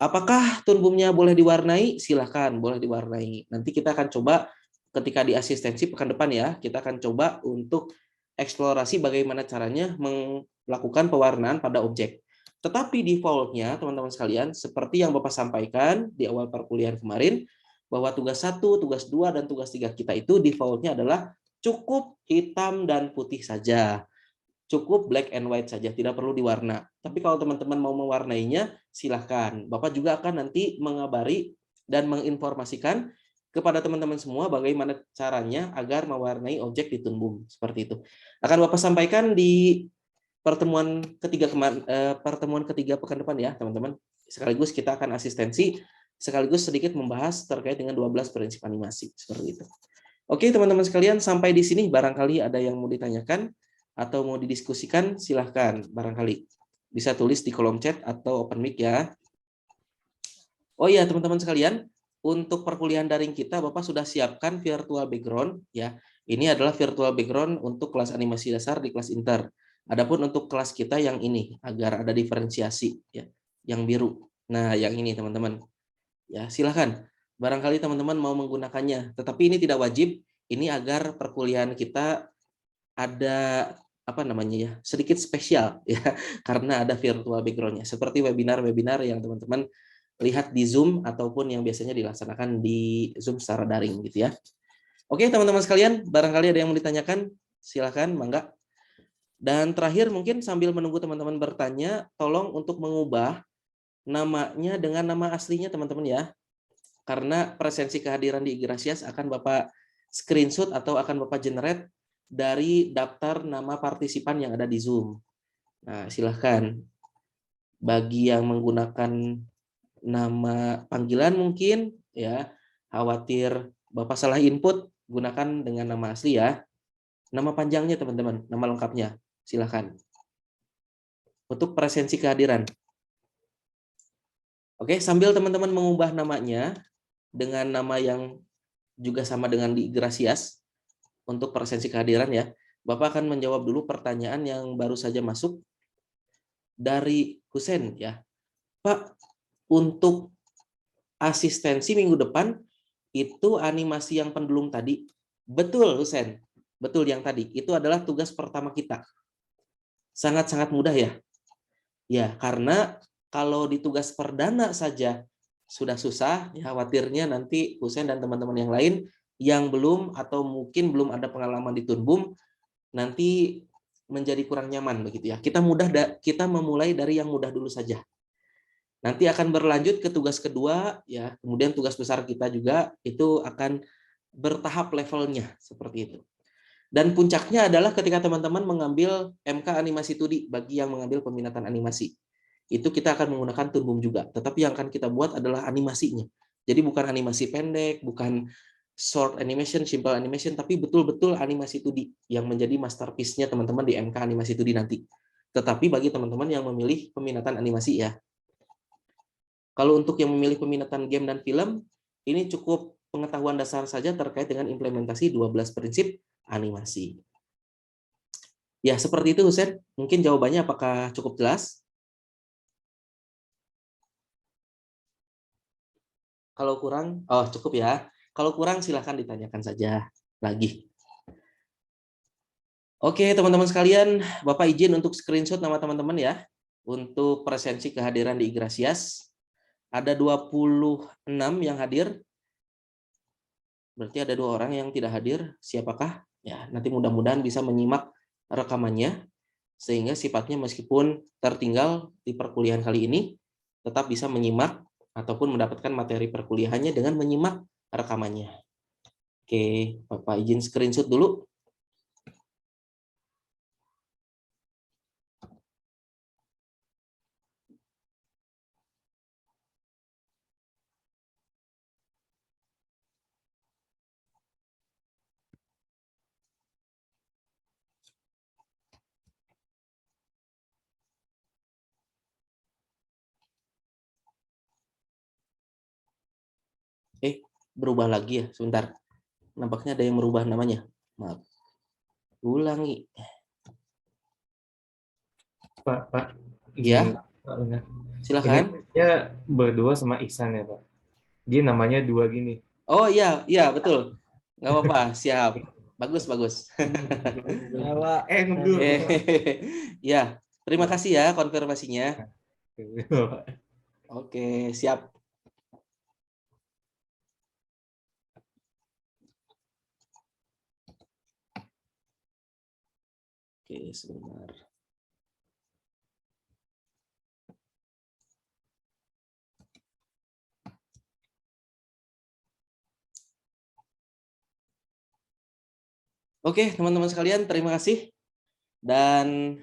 apakah Toonboom-nya boleh diwarnai? Silakan, boleh diwarnai. Nanti kita akan coba ketika di asistensi pekan depan ya, kita akan coba untuk eksplorasi bagaimana caranya melakukan pewarnaan pada objek. Tetapi default-nya, teman-teman sekalian, seperti yang Bapak sampaikan di awal perkuliahan kemarin, bahwa tugas 1, tugas 2, dan tugas 3 kita itu default-nya adalah cukup hitam dan putih saja. Cukup black and white saja, tidak perlu diwarna. Tapi kalau teman-teman mau mewarnainya, silahkan. Bapak juga akan nanti mengabari dan menginformasikan kepada teman-teman semua bagaimana caranya agar mewarnai objek di Tunbum seperti itu. Akan Bapak sampaikan di pertemuan ketiga pekan depan ya, teman-teman. Sekaligus kita akan asistensi, sekaligus sedikit membahas terkait dengan 12 prinsip animasi seperti itu. Oke, teman-teman sekalian, sampai di sini barangkali ada yang mau ditanyakan atau mau didiskusikan, silahkan barangkali. Bisa tulis di kolom chat atau open mic ya. Oh iya, teman-teman sekalian, untuk perkuliahan daring kita, Bapak sudah siapkan virtual background ya. Ini adalah virtual background untuk kelas animasi dasar di kelas inter. Adapun untuk kelas kita yang ini agar ada diferensiasi ya, yang biru. Nah, yang ini teman-teman. Ya, silahkan. Barangkali teman-teman mau menggunakannya, tetapi ini tidak wajib. Ini agar perkuliahan kita ada apa namanya ya, sedikit spesial ya, karena ada virtual background-nya. Seperti webinar-webinar yang teman-teman lihat di Zoom ataupun yang biasanya dilaksanakan di Zoom secara daring gitu ya. Oke, teman-teman sekalian, barangkali ada yang mau ditanyakan, silakan, mangga. Dan terakhir mungkin sambil menunggu teman-teman bertanya, tolong untuk mengubah namanya dengan nama aslinya teman-teman ya. Karena presensi kehadiran di Igrasias akan Bapak screenshot atau akan Bapak generate dari daftar nama partisipan yang ada di Zoom. Nah, silahkan. Bagi yang menggunakan nama panggilan mungkin ya, khawatir Bapak salah input, gunakan dengan nama asli ya. Nama panjangnya teman-teman, nama lengkapnya. Silahkan. Untuk presensi kehadiran. Oke, sambil teman-teman mengubah namanya dengan nama yang juga sama dengan di Gracias untuk presensi kehadiran ya. Bapak akan menjawab dulu pertanyaan yang baru saja masuk dari Husen ya. Pak, untuk asistensi minggu depan itu animasi yang pendulum tadi. Betul, Husen. Betul yang tadi. Itu adalah tugas pertama kita. Sangat-sangat mudah ya. Ya, karena kalau di tugas perdana saja sudah susah, ya khawatirnya nanti Husen dan teman-teman yang lain yang belum atau mungkin belum ada pengalaman di Tunbum nanti menjadi kurang nyaman begitu ya. Kita memulai dari yang mudah dulu saja. Nanti akan berlanjut ke tugas kedua ya, kemudian tugas besar kita juga itu akan bertahap levelnya seperti itu. Dan puncaknya adalah ketika teman-teman mengambil MK animasi 2D bagi yang mengambil peminatan animasi. Itu kita akan menggunakan Tunbum juga, tetapi yang akan kita buat adalah animasinya. Jadi bukan animasi pendek, bukan short animation, simple animation, tapi betul-betul animasi 2D yang menjadi masterpiece-nya teman-teman di MK animasi 2D nanti. Tetapi bagi teman-teman yang memilih peminatan animasi ya. Kalau untuk yang memilih peminatan game dan film, ini cukup pengetahuan dasar saja terkait dengan implementasi 12 prinsip animasi. Ya, seperti itu Husen. Mungkin jawabannya apakah cukup jelas? Kalau kurang, oh cukup ya. Kalau kurang silahkan ditanyakan saja lagi. Oke, teman-teman sekalian, Bapak izin untuk screenshot nama teman-teman ya. Untuk presensi kehadiran di Igrasias. Ada 26 yang hadir. Berarti ada 2 orang yang tidak hadir. Siapakah? Ya, nanti mudah-mudahan bisa menyimak rekamannya sehingga sifatnya meskipun tertinggal di perkuliahan kali ini tetap bisa menyimak ataupun mendapatkan materi perkuliahannya dengan menyimak rekamannya. Oke, Bapak izin screenshot dulu. Berubah lagi ya, sebentar. Nampaknya ada yang merubah namanya. Maaf. Ulangi. Pak, Ya, izin Pak Benar. Ini silakan. dia berdua sama Ihsan ya Pak. Dia namanya dua gini. Oh iya, iya betul. Nggak apa-apa, siap. Bagus, bagus. Ya, Pak. Ngebul. Ya, terima kasih ya konfirmasinya. Pak. Oke, siap. Oke, sebentar. Oke, teman-teman sekalian, terima kasih. Dan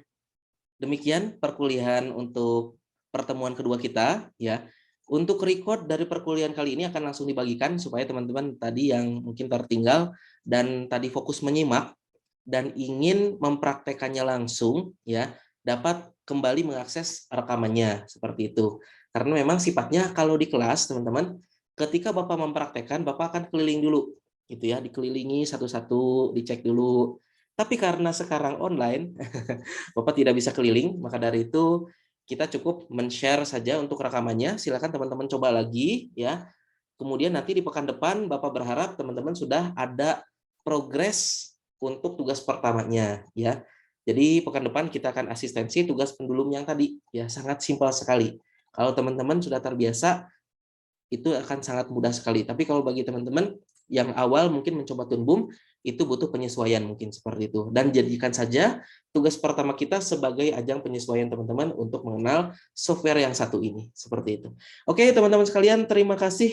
demikian perkuliahan untuk pertemuan kedua kita ya. Untuk record dari perkuliahan kali ini akan langsung dibagikan supaya teman-teman tadi yang mungkin tertinggal dan tadi fokus menyimak dan ingin mempraktekannya langsung ya, dapat kembali mengakses rekamannya seperti itu. Karena memang sifatnya kalau di kelas teman-teman, ketika Bapak mempraktekkan, Bapak akan keliling dulu gitu ya, dikelilingi satu-satu, dicek dulu. Tapi karena sekarang online, Bapak tidak bisa keliling, maka dari itu kita cukup men-share saja untuk rekamannya. Silakan teman-teman coba lagi ya. Kemudian nanti di pekan depan Bapak berharap teman-teman sudah ada progres untuk tugas pertamanya ya. Jadi pekan depan kita akan asistensi tugas pendulum yang tadi ya, sangat simpel sekali. Kalau teman-teman sudah terbiasa itu akan sangat mudah sekali. Tapi kalau bagi teman-teman yang awal mungkin mencoba Tunbum, itu butuh penyesuaian mungkin seperti itu. Dan jadikan saja tugas pertama kita sebagai ajang penyesuaian teman-teman untuk mengenal software yang satu ini. Seperti itu. Oke teman-teman sekalian, terima kasih.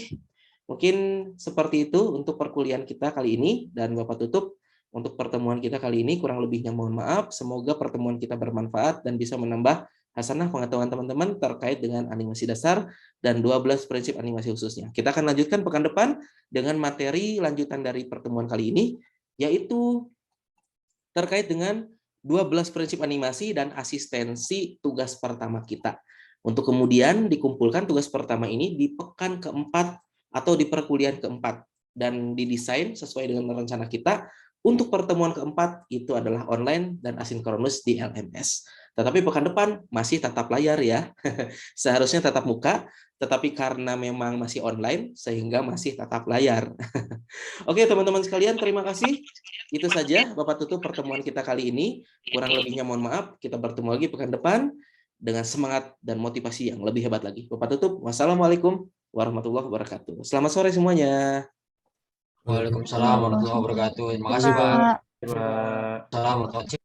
Mungkin seperti itu untuk perkuliahan kita kali ini. Dan Bapak tutup untuk pertemuan kita kali ini. Kurang lebihnya mohon maaf. Semoga pertemuan kita bermanfaat dan bisa menambah hasanah pengetahuan teman-teman terkait dengan animasi dasar dan 12 prinsip animasi khususnya. Kita akan lanjutkan pekan depan dengan materi lanjutan dari pertemuan kali ini, yaitu terkait dengan 12 prinsip animasi dan asistensi tugas pertama kita. Untuk kemudian dikumpulkan tugas pertama ini di pekan keempat atau di perkuliahan keempat dan didesain sesuai dengan rencana kita. Untuk pertemuan keempat itu adalah online dan asinkronus di LMS. Tetapi pekan depan masih tatap layar ya. Seharusnya tatap muka, tetapi karena memang masih online sehingga masih tatap layar. Oke teman-teman sekalian, terima kasih. Itu saja Bapak tutup pertemuan kita kali ini. Kurang lebihnya mohon maaf. Kita bertemu lagi pekan depan dengan semangat dan motivasi yang lebih hebat lagi. Bapak tutup. Wassalamualaikum warahmatullahi wabarakatuh. Selamat sore semuanya. Waalaikumsalam warahmatullahi wabarakatuh. Terima kasih, Pak. Coba Salam.